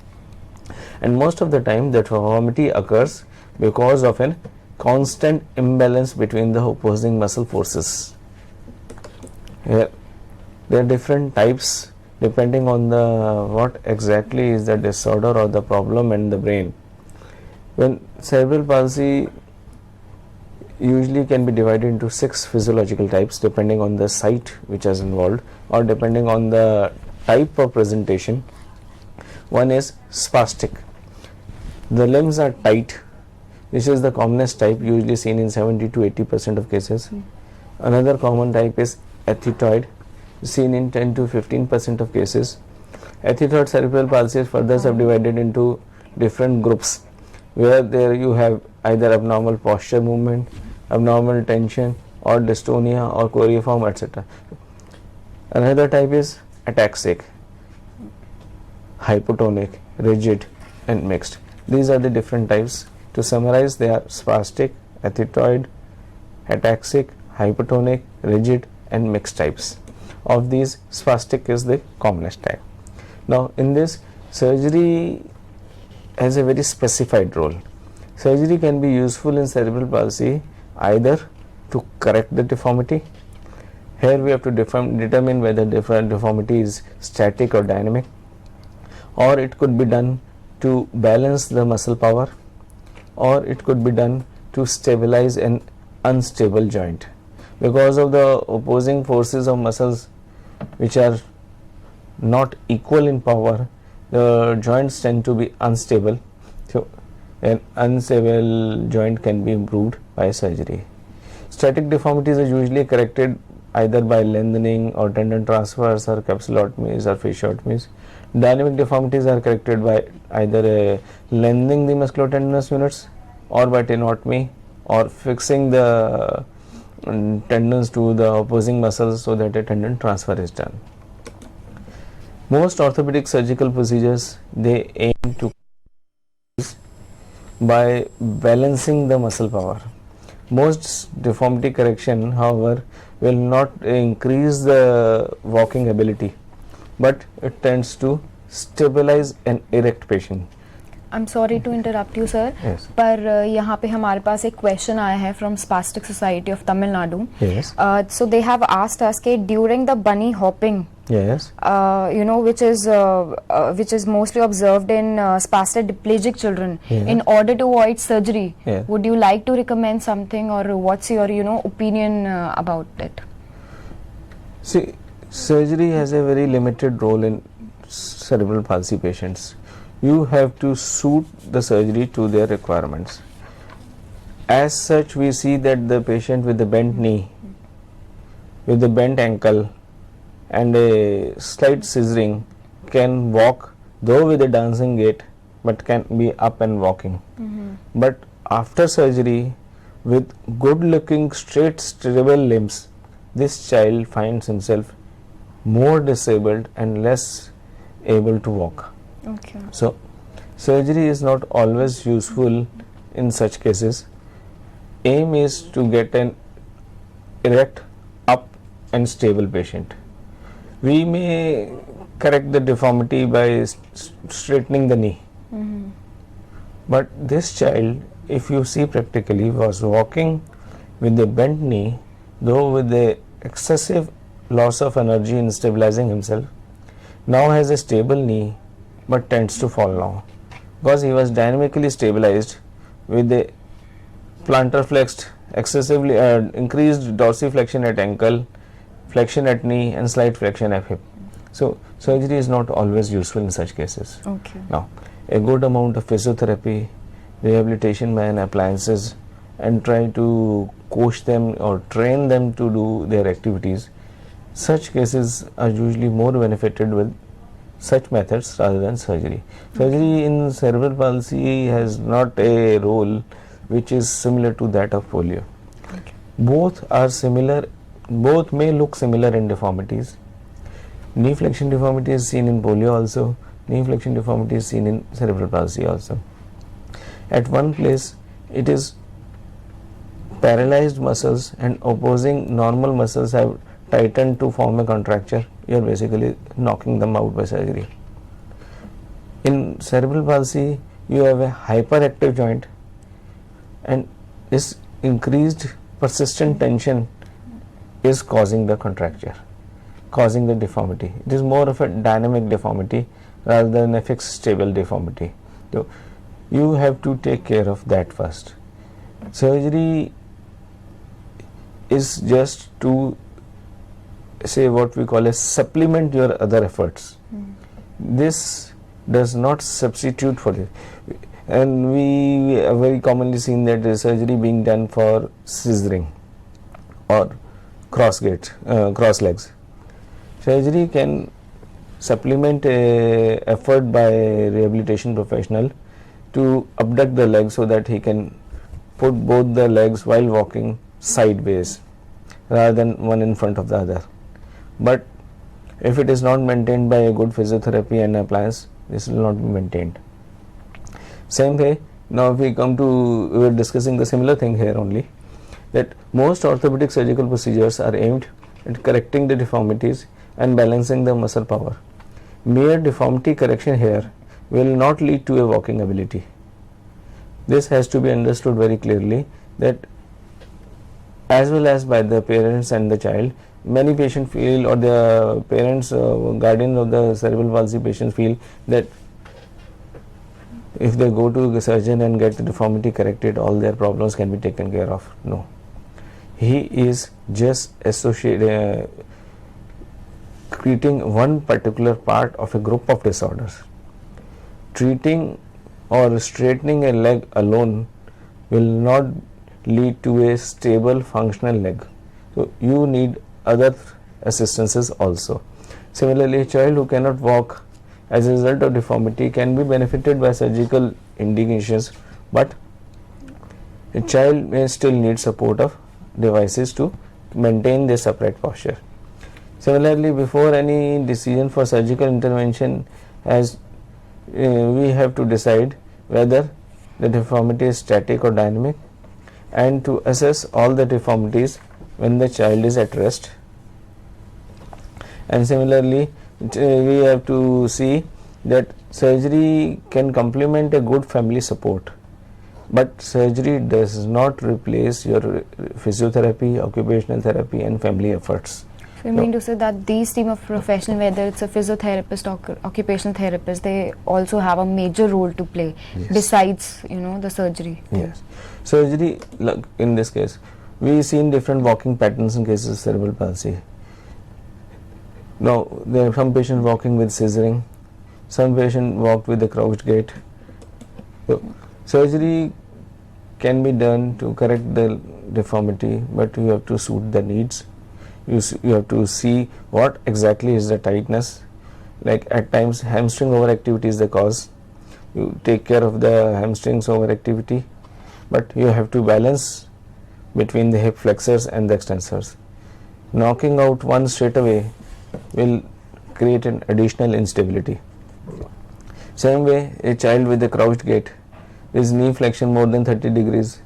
and most of the time the deformity occurs because of a constant imbalance between the opposing muscle forces. Here there are different types depending on what exactly is the disorder or the problem in the brain. When cerebral palsy usually can be divided into 6 physiological types depending on the site which is involved, or depending on the type of presentation. One is spastic. The limbs are tight. This is the commonest type, usually seen in 70 to 80% of cases. Another common type is athetoid, seen in 10 to 15% of cases. Athetoid cerebral palsy is further subdivided into different groups, where there you have either abnormal posture movement, abnormal tension, or dystonia, or choreiform, etc. Another type is ataxic, hypotonic, rigid, and mixed. These are the different types. To summarize, they are spastic, athetoid, ataxic, hypotonic, rigid, and mixed types. Of these, spastic is the commonest type. Now, in this, surgery has a very specified role. Surgery can be useful in cerebral palsy either to correct the deformity. Here we have to determine whether different deformity is static or dynamic, or it could be done to balance the muscle power, or it could be done to stabilize an unstable joint. Because of the opposing forces of muscles which are not equal in power, the joints tend to be unstable. So an unstable joint can be improved by surgery. Static deformities are usually corrected either by lengthening or tendon transfers or capsulotomies or fasciotomies. Dynamic deformities are corrected by either lengthening the musculotendinous units or by tenotomy, or fixing the tendons to the opposing muscles so that a tendon transfer is done. Most orthopedic surgical procedures, they aim to by balancing the muscle power. Most deformity correction, however, will not increase the walking ability, but it tends to stabilize an erect patient. I'm sorry to interrupt you, sir. Yes. पर यहाँ पे हमारे पास एक question आया है from Spastic Society of Tamil Nadu. Yes. So they have asked us कि during the bunny hopping, Yes. which is mostly observed in spastic diplegic children, Yes. in order to avoid surgery, Yes. would you like to recommend something, or what's your opinion about it? See, surgery has a very limited role in cerebral palsy patients. You have to suit the surgery to their requirements. As such, we see that the patient with the bent knee, with the bent ankle, and a slight scissoring can walk, though with a dancing gait, but can be up and walking. But after surgery, with good looking straight stable limbs, this child finds himself more disabled and less able to walk. Okay. So surgery is not always useful in such cases. Aim is to get an erect, up and stable patient. We may correct the deformity by straightening the knee. But this child, if you see practically, was walking with a bent knee, though with the excessive loss of energy in stabilizing himself. Now has a stable knee, but tends to fall now, because he was dynamically stabilized with a plantar flexed, excessively increased dorsiflexion at ankle, flexion at knee, and slight flexion at hip. So surgery is not always useful in such cases. Okay. Now, a good amount of physiotherapy, rehabilitation by appliances, and try to coach them or train them to do their activities. Such cases are usually more benefited with such methods rather than surgery. Surgery in cerebral palsy has not a role which is similar to that of polio. Okay. Both are similar, both may look similar in deformities. Knee flexion deformity is seen in polio also, knee flexion deformity is seen in cerebral palsy also. At one place it is paralyzed muscles and opposing normal muscles have tightened to form a contracture. You are basically knocking them out by surgery. In cerebral palsy, you have a hyperactive joint, and this increased persistent tension is causing the contracture, causing the deformity. It is more of a dynamic deformity rather than a fixed stable deformity. So you have to take care of that first. Surgery is just to say what we call a supplement your other efforts. This does not substitute for it. And we have very commonly seen that the surgery being done for scissoring or cross legs. Surgery can supplement a effort by a rehabilitation professional to abduct the leg so that he can put both the legs while walking sideways rather than one in front of the other. But if it is not maintained by a good physiotherapy and appliance, this will not be maintained. Same way, now if we come to, we were discussing the similar thing here only, that most orthopedic surgical procedures are aimed at correcting the deformities and balancing the muscle power. Mere deformity correction here will not lead to a walking ability. This has to be understood very clearly, that as well as by the parents and the child. Many patients feel, or the parents, guardians of the cerebral palsy patients feel that if they go to the surgeon and get the deformity corrected, all their problems can be taken care of. No. He is just treating one particular part of a group of disorders. Treating or straightening a leg alone will not lead to a stable functional leg. So you need other assistances also. Similarly, a child who cannot walk as a result of deformity can be benefited by surgical indications, but a child may still need support of devices to maintain this upright posture. Similarly, before any decision for surgical intervention, we have to decide whether the deformity is static or dynamic, and to assess all the deformities when the child is at rest. And similarly, we have to see that surgery can complement a good family support, but surgery does not replace your physiotherapy, occupational therapy and family efforts. So you mean to say that these team of professionals, whether it's a physiotherapist or occupational therapist, they also have a major role to play, Yes. besides the surgery? Yes. Surgery, like in this case, we seen different walking patterns in cases of cerebral palsy. Now, there are some patients walking with scissoring, some patient walked with a crouched gait. So, surgery can be done to correct the deformity, but you have to suit the needs. You have to see what exactly is the tightness. Like at times hamstring overactivity is the cause. You take care of the hamstrings overactivity, but you have to balance between the hip flexors and the extensors. Knocking out one straight away will create an additional instability. Same way, a child with a crouched gait, his knee flexion more than 30 degrees,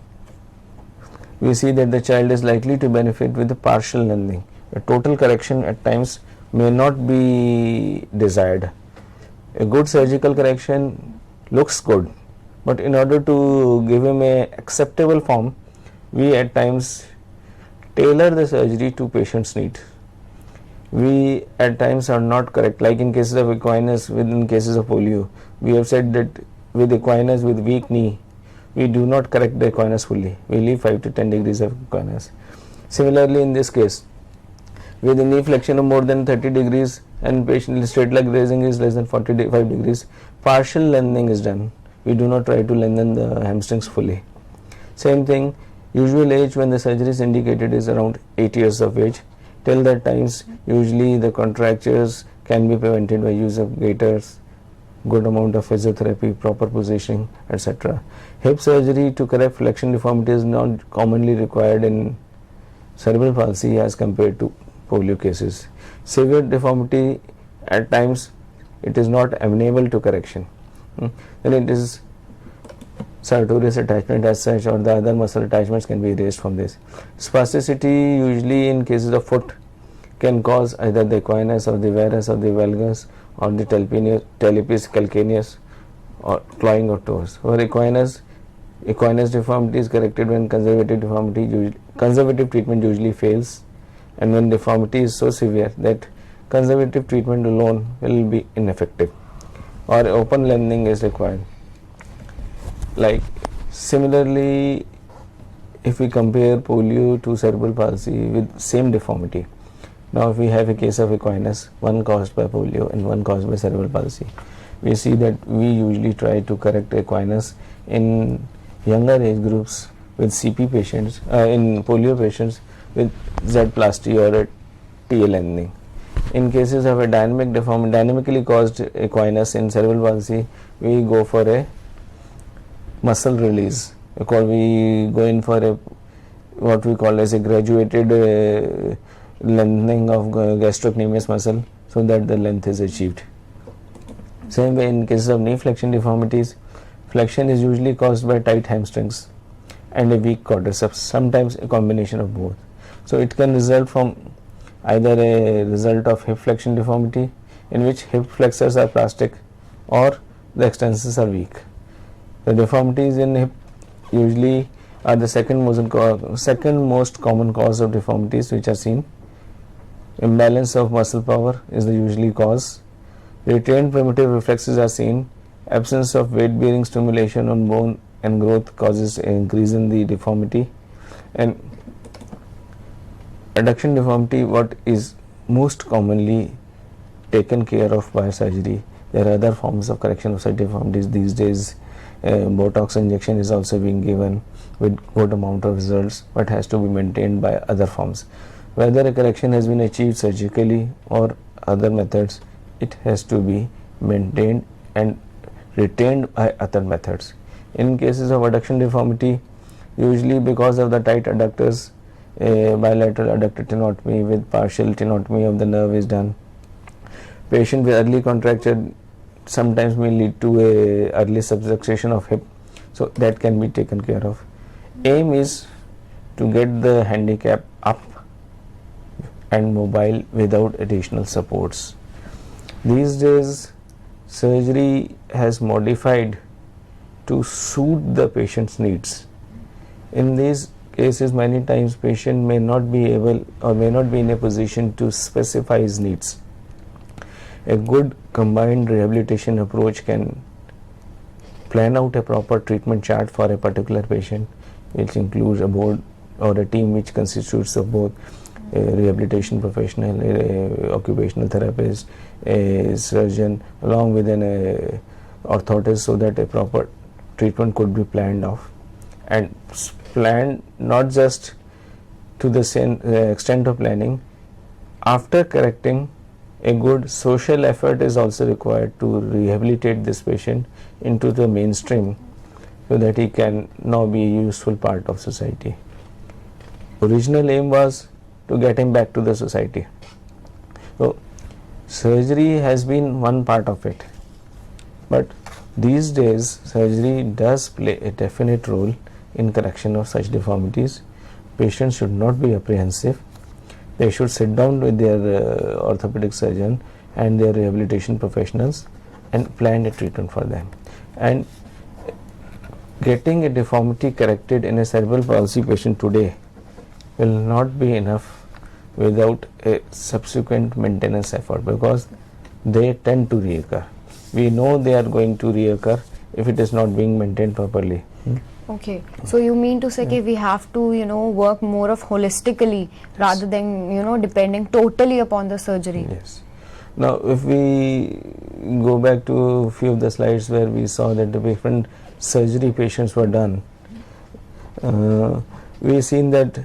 we see that the child is likely to benefit with the partial lengthening. A total correction at times may not be desired. A good surgical correction looks good, but in order to give him a acceptable form, we at times tailor the surgery to patient's need. We at times are not correct, like in cases of equinus, in cases of polio, we have said that with equinus with weak knee, we do not correct the equinus fully, we leave 5 to 10 degrees of equinus. Similarly, in this case, with the knee flexion of more than 30 degrees and patient straight leg raising is less than 45 degrees, partial lengthening is done. We do not try to lengthen the hamstrings fully. Same thing, usual age when the surgery is indicated is around 8 years of age. Till that times, usually the contractures can be prevented by use of gaiters, good amount of physiotherapy, proper positioning, etc. Hip surgery to correct flexion deformity is not commonly required in cerebral palsy as compared to polio cases. Severe deformity at times it is not amenable to correction. Then it is sartorius attachment as such, or the other muscle attachments can be erased from this. Spasticity usually in cases of foot can cause either the equinus or the varus or the valgus or the talipes calcaneus or clawing of toes. For equinus deformity is corrected when conservative treatment usually fails, and when deformity is so severe that conservative treatment alone will be ineffective, or open lengthening is required. Like similarly, if we compare polio to cerebral palsy with same deformity, now if we have a case of equinus, one caused by polio and one caused by cerebral palsy, we see that we usually try to correct equinus in younger age groups with CP patients, in polio patients with Z-plasty or a TL lengthening. In cases of a dynamically caused equinus in cerebral palsy, we go for a muscle release, because we go in for a what we call as a graduated lengthening of gastrocnemius muscle, so that the length is achieved. Same way in cases of knee flexion deformities, flexion is usually caused by tight hamstrings and a weak quadriceps, sometimes a combination of both. So it can result from either a result of hip flexion deformity, in which hip flexors are plastic or the extensors are weak. The deformities in hip usually are the second most common cause of deformities which are seen. Imbalance of muscle power is the usually cause. Retained primitive reflexes are seen. Absence of weight bearing stimulation on bone and growth causes an increase in the deformity. And adduction deformity, what is most commonly taken care of by surgery. There are other forms of correction of such deformities these days. Botox injection is also being given with good amount of results, but has to be maintained by other forms. Whether a correction has been achieved surgically or other methods, it has to be maintained and retained by other methods. In cases of adduction deformity, usually because of the tight adductors, a bilateral adductor tenotomy with partial tenotomy of the nerve is done. Patient with early contracture sometimes may lead to a early subluxation of hip, so that can be taken care of. Aim is to get the handicap up and mobile without additional supports. These days surgery has modified to suit the patient's needs. In these cases, many times patient may not be able or may not be in a position to specify his needs. A good combined rehabilitation approach can plan out a proper treatment chart for a particular patient, which includes a board or a team which constitutes of both a rehabilitation professional, a occupational therapist, a surgeon, along with an orthotist, so that a proper treatment could be planned off, and planned not just to the same extent of planning. After correcting, a good social effort is also required to rehabilitate this patient into the mainstream, so that he can now be a useful part of society. Original aim was to get him back to the society. So surgery has been one part of it, but these days surgery does play a definite role in correction of such deformities. Patients should not be apprehensive. They should sit down with their orthopedic surgeon and their rehabilitation professionals and plan a treatment for them. And getting a deformity corrected in a cerebral palsy patient today will not be enough without a subsequent maintenance effort, because they tend to reoccur. We know they are going to reoccur if it is not being maintained properly. Okay, so you mean to say that we have to, work more of holistically rather than, depending totally upon the surgery. Yes. Now, if we go back to a few of the slides where we saw that the different surgery patients were done, we've seen that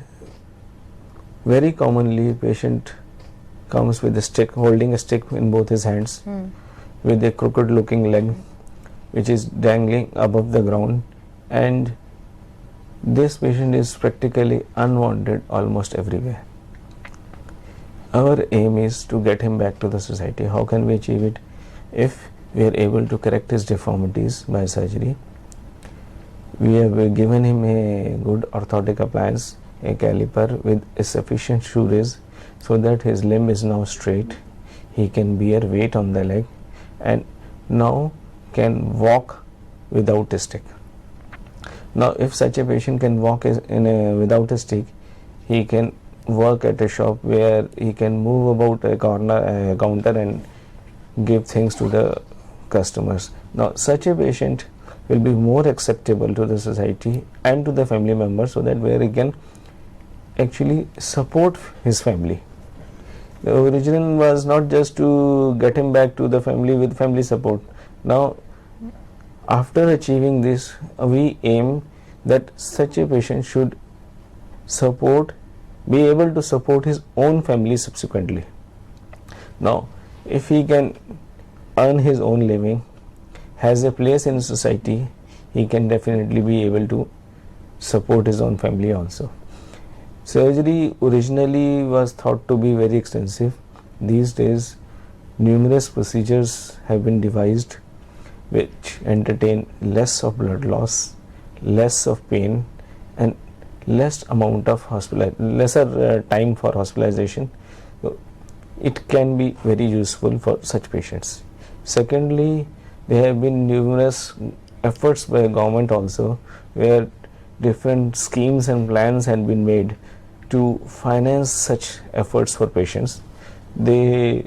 very commonly patient comes with a stick, holding a stick in both his hands, with a crooked looking leg which is dangling above the ground, and this patient is practically unwanted almost everywhere. Our aim is to get him back to the society. How can we achieve it? If we are able to correct his deformities by surgery, we have given him a good orthotic appliance, a caliper with a sufficient shoe raise, so that his limb is now straight, he can bear weight on the leg, and now can walk without a stick. Now, if such a patient can walk without a stick, he can work at a shop where he can move about a counter and give things to the customers. Now, such a patient will be more acceptable to the society and to the family members, so that where he can actually support his family. The origin was not just to get him back to the family with family support. Now, after achieving this, we aim that such a patient should be able to support his own family subsequently. Now, if he can earn his own living, has a place in society, he can definitely be able to support his own family also. Surgery originally was thought to be very extensive. These days, numerous procedures have been devised which entertain less of blood loss, less of pain, and less amount of lesser time for hospitalization. So it can be very useful for such patients. Secondly, there have been numerous efforts by government also, where different schemes and plans had been made to finance such efforts for patients. They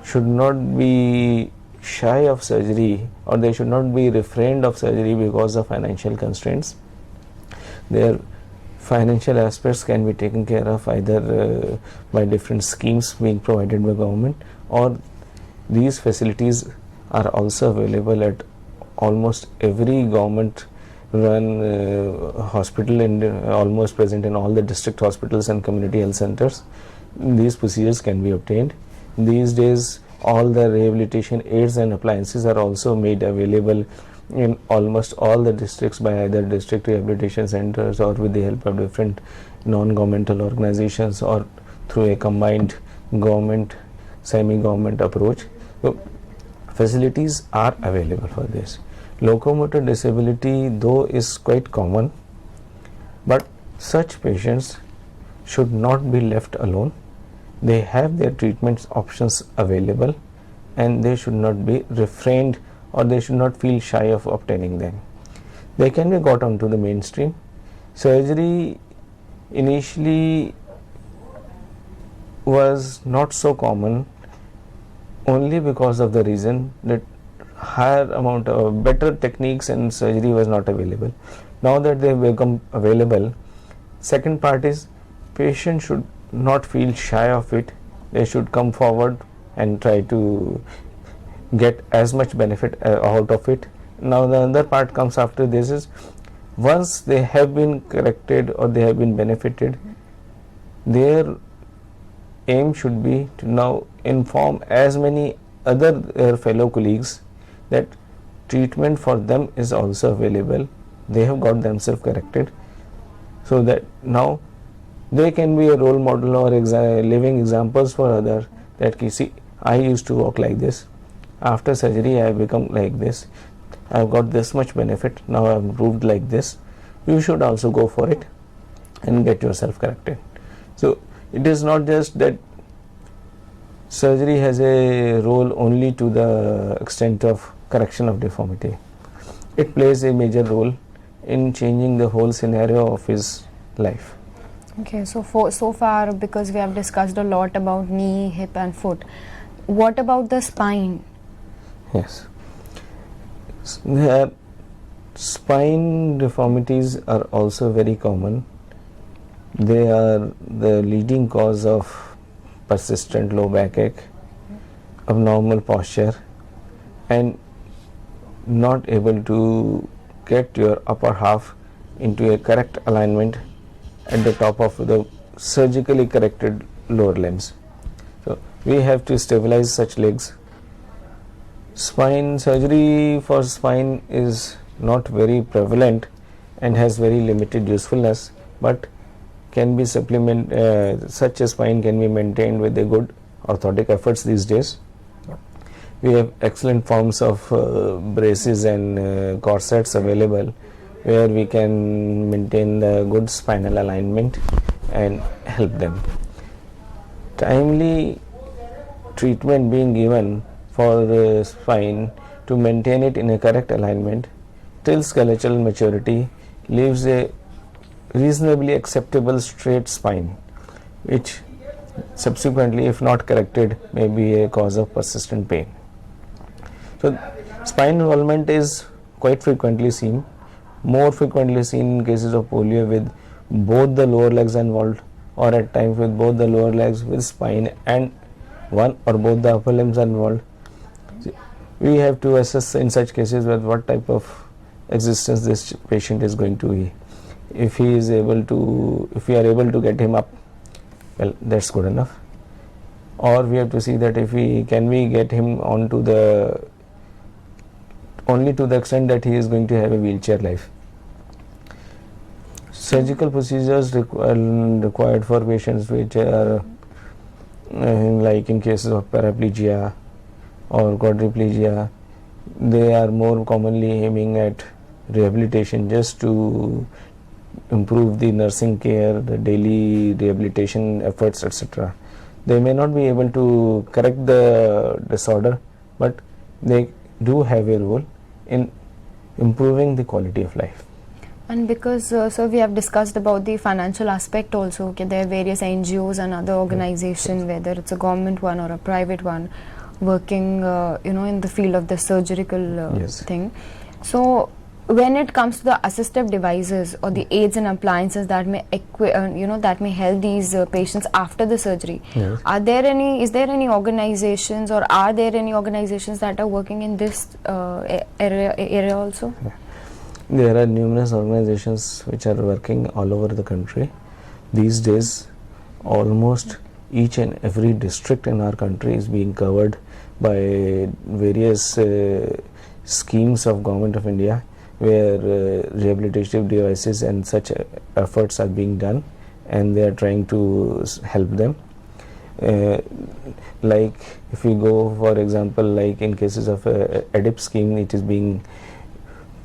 should not be shy of surgery, or they should not be refrained of surgery because of financial constraints. Their financial aspects can be taken care of either by different schemes being provided by government, or these facilities are also available at almost every government run hospital, and almost present in all the district hospitals and community health centers. These procedures can be obtained. These days all the rehabilitation aids and appliances are also made available in almost all the districts by either district rehabilitation centers or with the help of different non-governmental organizations, or through a combined government semi-government approach. So facilities are available for this. Locomotor disability though is quite common, but such patients should not be left alone. They have their treatment options available, and they should not be refrained, or they should not feel shy of obtaining them. They can be got onto the mainstream. Surgery initially was not so common only because of the reason that higher amount of better techniques and surgery was not available. Now that they have become available, second part is patient should not feel shy of it. They should come forward and try to get as much benefit out of it. Now the other part comes after this is, once they have been corrected or they have been benefited, their aim should be to now inform as many other their fellow colleagues that treatment for them is also available. They have got themselves corrected, so that now they can be a role model or living examples for others, that see, I used to walk like this, after surgery I have become like this, I have got this much benefit, now I have improved like this. You should also go for it and get yourself corrected. So it is not just that surgery has a role only to the extent of correction of deformity. It plays a major role in changing the whole scenario of his life. Okay, so so far, because we have discussed a lot about knee, hip and foot, what about the spine? Yes. Spine deformities are also very common. They are the leading cause of persistent low backache, abnormal posture, and not able to get your upper half into a correct alignment at the top of the surgically corrected lower limbs. So we have to stabilize such legs. Spine surgery for spine is not very prevalent and has very limited usefulness, but can be such a spine can be maintained with a good orthotic efforts these days. We have excellent forms of braces and corsets available, where we can maintain the good spinal alignment and help them. Timely treatment being given for the spine to maintain it in a correct alignment till skeletal maturity leaves a reasonably acceptable straight spine, which subsequently, if not corrected, may be a cause of persistent pain. So spine involvement is quite frequently seen, more frequently seen in cases of polio with both the lower legs involved, or at times with both the lower legs with spine and one or both the upper limbs involved. We have to assess in such cases with what type of existence this patient is going to be. If we are able to get him up, well, that's good enough. Or we have to see that if we get him onto the only to the extent that he is going to have a wheelchair life. Surgical procedures required for patients which are like in cases of paraplegia or quadriplegia, they are more commonly aiming at rehabilitation just to improve the nursing care, the daily rehabilitation efforts, etc. They may not be able to correct the disorder, but they do have a role in improving the quality of life. And because so we have discussed about the financial aspect also, okay, there are various NGOs and other organizations, whether it's a government one or a private one, working in the field of the surgical Yes. thing. So when it comes to the assistive devices or the aids and appliances that may that may help these patients after the surgery, Yes. is there any organizations, or are there any organizations that are working in this area also? There are numerous organizations which are working all over the country. These days, almost each and every district in our country is being covered by various schemes of Government of India, where rehabilitative devices and such efforts are being done, and they are trying to help them. Like if we go, for example, like in cases of EDIP scheme, it is being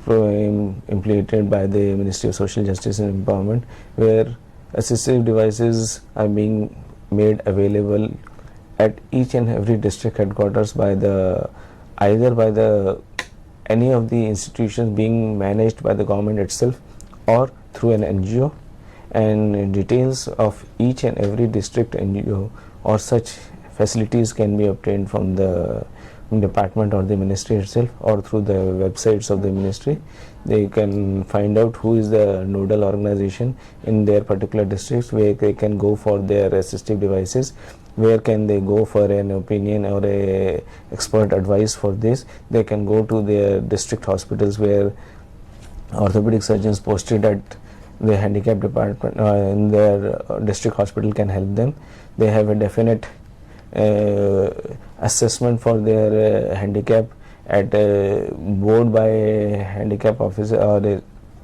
implemented by the Ministry of Social Justice and Empowerment, where assistive devices are being made available at each and every district headquarters by either by any of the institutions being managed by the government itself or through an NGO, and details of each and every district NGO or such facilities can be obtained from the department or the ministry itself, or through the websites of the ministry. They can find out who is the nodal organization in their particular districts, where they can go for their assistive devices, where can they go for an opinion or a expert advice for this. They can go to their district hospitals, where orthopedic surgeons posted at the handicap department in their district hospital can help them. They have a definite assessment for their handicap at board by a handicap officer or a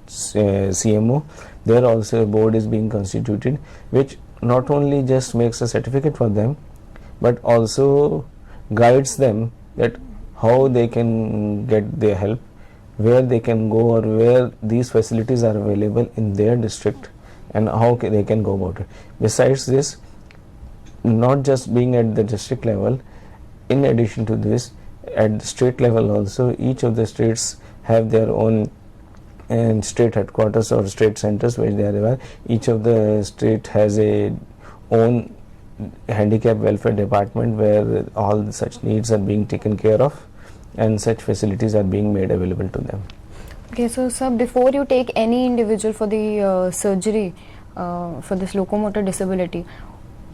CMO. There also a board is being constituted, which not only just makes a certificate for them, but also guides them that how they can get their help, where they can go, or where these facilities are available in their district, and how they can go about it. Besides this, not just being at the district level, in addition to this, at the state level also, each of the states have their own and state headquarters or state centers where they are aware. Each of the state has a own handicap welfare department, where all such needs are being taken care of and such facilities are being made available to them. Okay, so sir, before you take any individual for the surgery for this locomotor disability,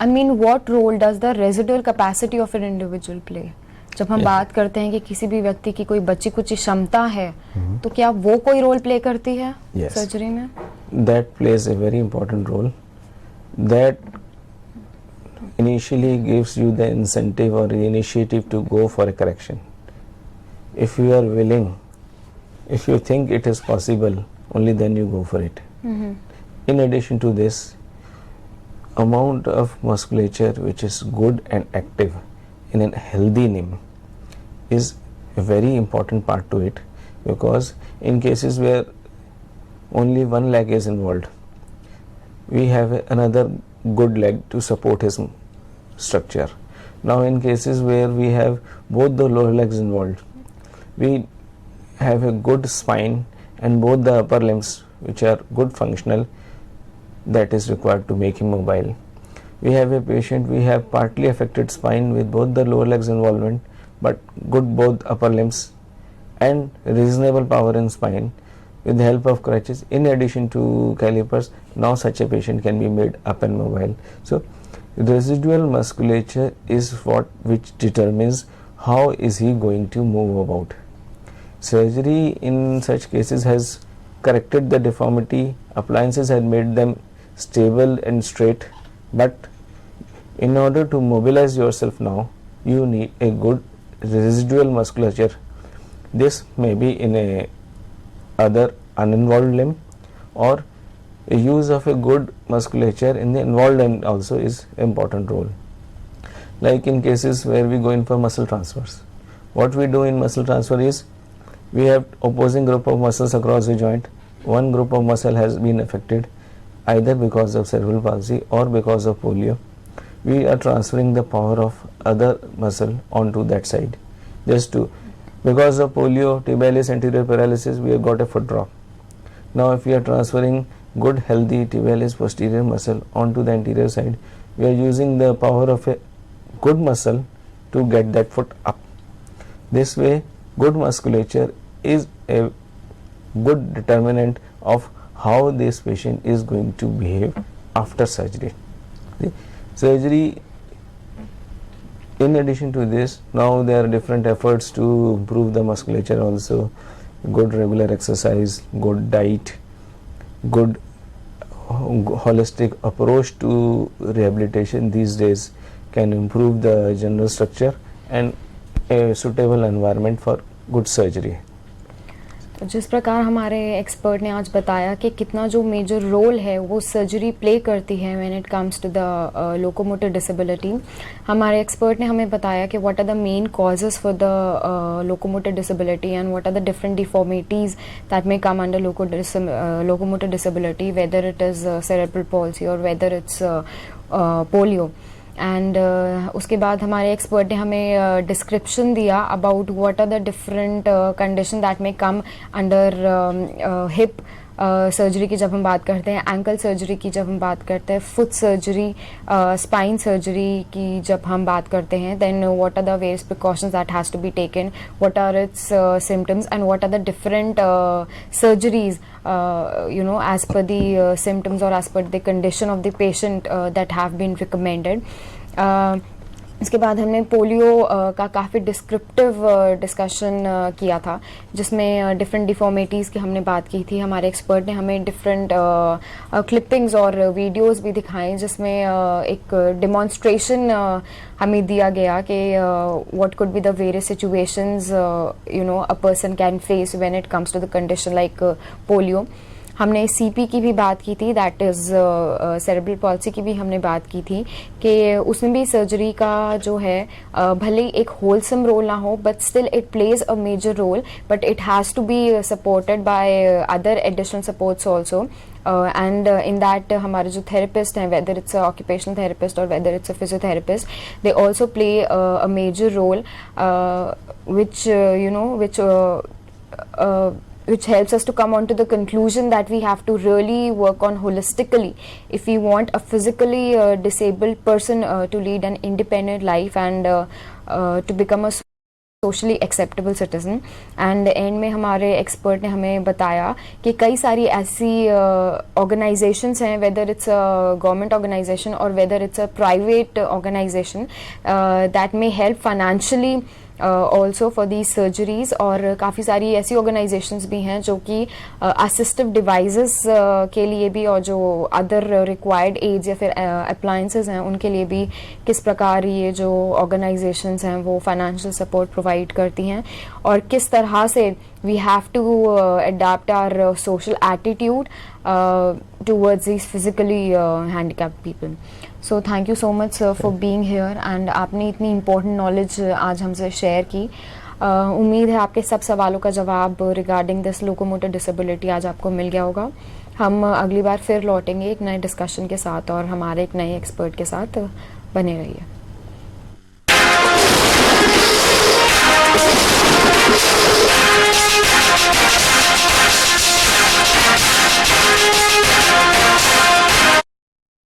I mean, what role does the residual capacity of an individual play? जब हम बात करते हैं कि किसी भी व्यक्ति की कोई बची कुछ क्षमता है, तो क्या वो कोई रोल प्ले करती है सर्जरी में? That plays a very important role. That initially gives you the incentive or the initiative to go for a correction. If you are willing, if you think it is possible, only then you go for it. In addition to this, amount of musculature which is good and active in a healthy limb is a very important part to it, because in cases where only one leg is involved, we have another good leg to support his structure. Now in cases where we have both the lower legs involved, we have a good spine and both the upper limbs which are good functional, that is required to make him mobile. We have a patient, we have partly affected spine with both the lower legs involvement, but good both upper limbs and reasonable power in spine. With the help of crutches in addition to calipers, now such a patient can be made up and mobile. So residual musculature is which determines how is he going to move about. Surgery in such cases has corrected the deformity, appliances had made them stable and straight, but in order to mobilize yourself now, you need a good residual musculature This may be in a other uninvolved limb, or a use of a good musculature in the involved limb also is important role. Like in cases where we go in for muscle transfers, what we do in muscle transfer is we have opposing group of muscles across the joint. One group of muscle has been affected either because of cerebral palsy or because of polio. We are transferring the power of other muscle onto that side. Just to, because of polio, tibialis anterior paralysis, we have got a foot drop. Now if we are transferring good healthy tibialis posterior muscle onto the anterior side, we are using the power of a good muscle to get that foot up. This way, good musculature is a good determinant of how this patient is going to behave after surgery. The surgery, in addition to this, now there are different efforts to improve the musculature also. Good regular exercise, good diet, good holistic approach to rehabilitation these days can improve the general structure and a suitable environment for good surgery. तो जिस प्रकार हमारे expert ने आज बताया कि कितना जो मेजर रोल है वो सर्जरी प्ले करती है when it comes to the locomotor disability, हमारे एक्सपर्ट ने हमें बताया कि what are the main causes for the locomotor disability and what are the different deformities that may come under locomotor disability, whether it is cerebral palsy और whether it's polio. And उसके बाद हमारे expert ने हमें description दिया about what are the different condition that में come under hip surgery की जब हम बात करते हैं, एंकल सर्जरी की जब हम बात करते हैं, फुट सर्जरी, स्पाइन सर्जरी की जब हम बात करते हैं, then what are the various precautions that has to be taken, what are its symptoms and what are the different surgeries you know, as per the symptoms or as per the condition of the patient that have been recommended. इसके बाद हमने polio का काफ़ी descriptive discussion किया था, जिसमें different deformities की हमने बात की थी. हमारे एक्सपर्ट ने हमें डिफरेंट क्लिपिंग्स और वीडियोस भी दिखाए, जिसमें एक डिमॉन्स्ट्रेशन हमें दिया गया कि what could be the various situations you know a person can face when it comes to the condition like polio. हमने सीपी की भी बात की थी, दैट इज़ सेरेब्रल पॉल्सी की भी हमने बात की थी कि उसमें भी सर्जरी का जो है भले एक होलसम रोल ना हो, but still it plays a major role, but it has to be supported by other additional supports also. And in that हमारे जो थेरेपिस्ट हैं, whether it's a occupational therapist or whether it's a physiotherapist, they also play a major role which you know which helps us to come on to the conclusion that we have to really work on holistically if we want a physically disabled person to lead an independent life and to become a socially acceptable citizen. And and में हमारे expert ने हमें बताया कि कई सारी ऐसी organisations हैं, whether it's a government organisation और whether it's a private organisation, that may help financially also for the surgeries. और काफ़ी सारी ऐसी ऑर्गेनाइजेशंस भी हैं जो कि असिस्टिव डिवाइसेस के लिए भी और जो अदर रिक्वायर्ड एड्स या फिर अप्लायंसेस हैं उनके लिए भी किस प्रकार ये जो ऑर्गेनाइजेशंस हैं वो फाइनेंशियल सपोर्ट प्रोवाइड करती हैं, और किस तरह से we have to adapt our social attitude towards these physically handicapped people. So thank you so much sir for being here and आपने इतनी important knowledge आज हमसे शेयर की. उम्मीद है आपके सब सवालों का जवाब रिगार्डिंग दिस लोकोमोटर डिसेबिलिटी आज आपको मिल गया होगा. हम अगली बार फिर लौटेंगे एक नए डिस्कशन के साथ और हमारे एक नए एक्सपर्ट के साथ. बने रहिए.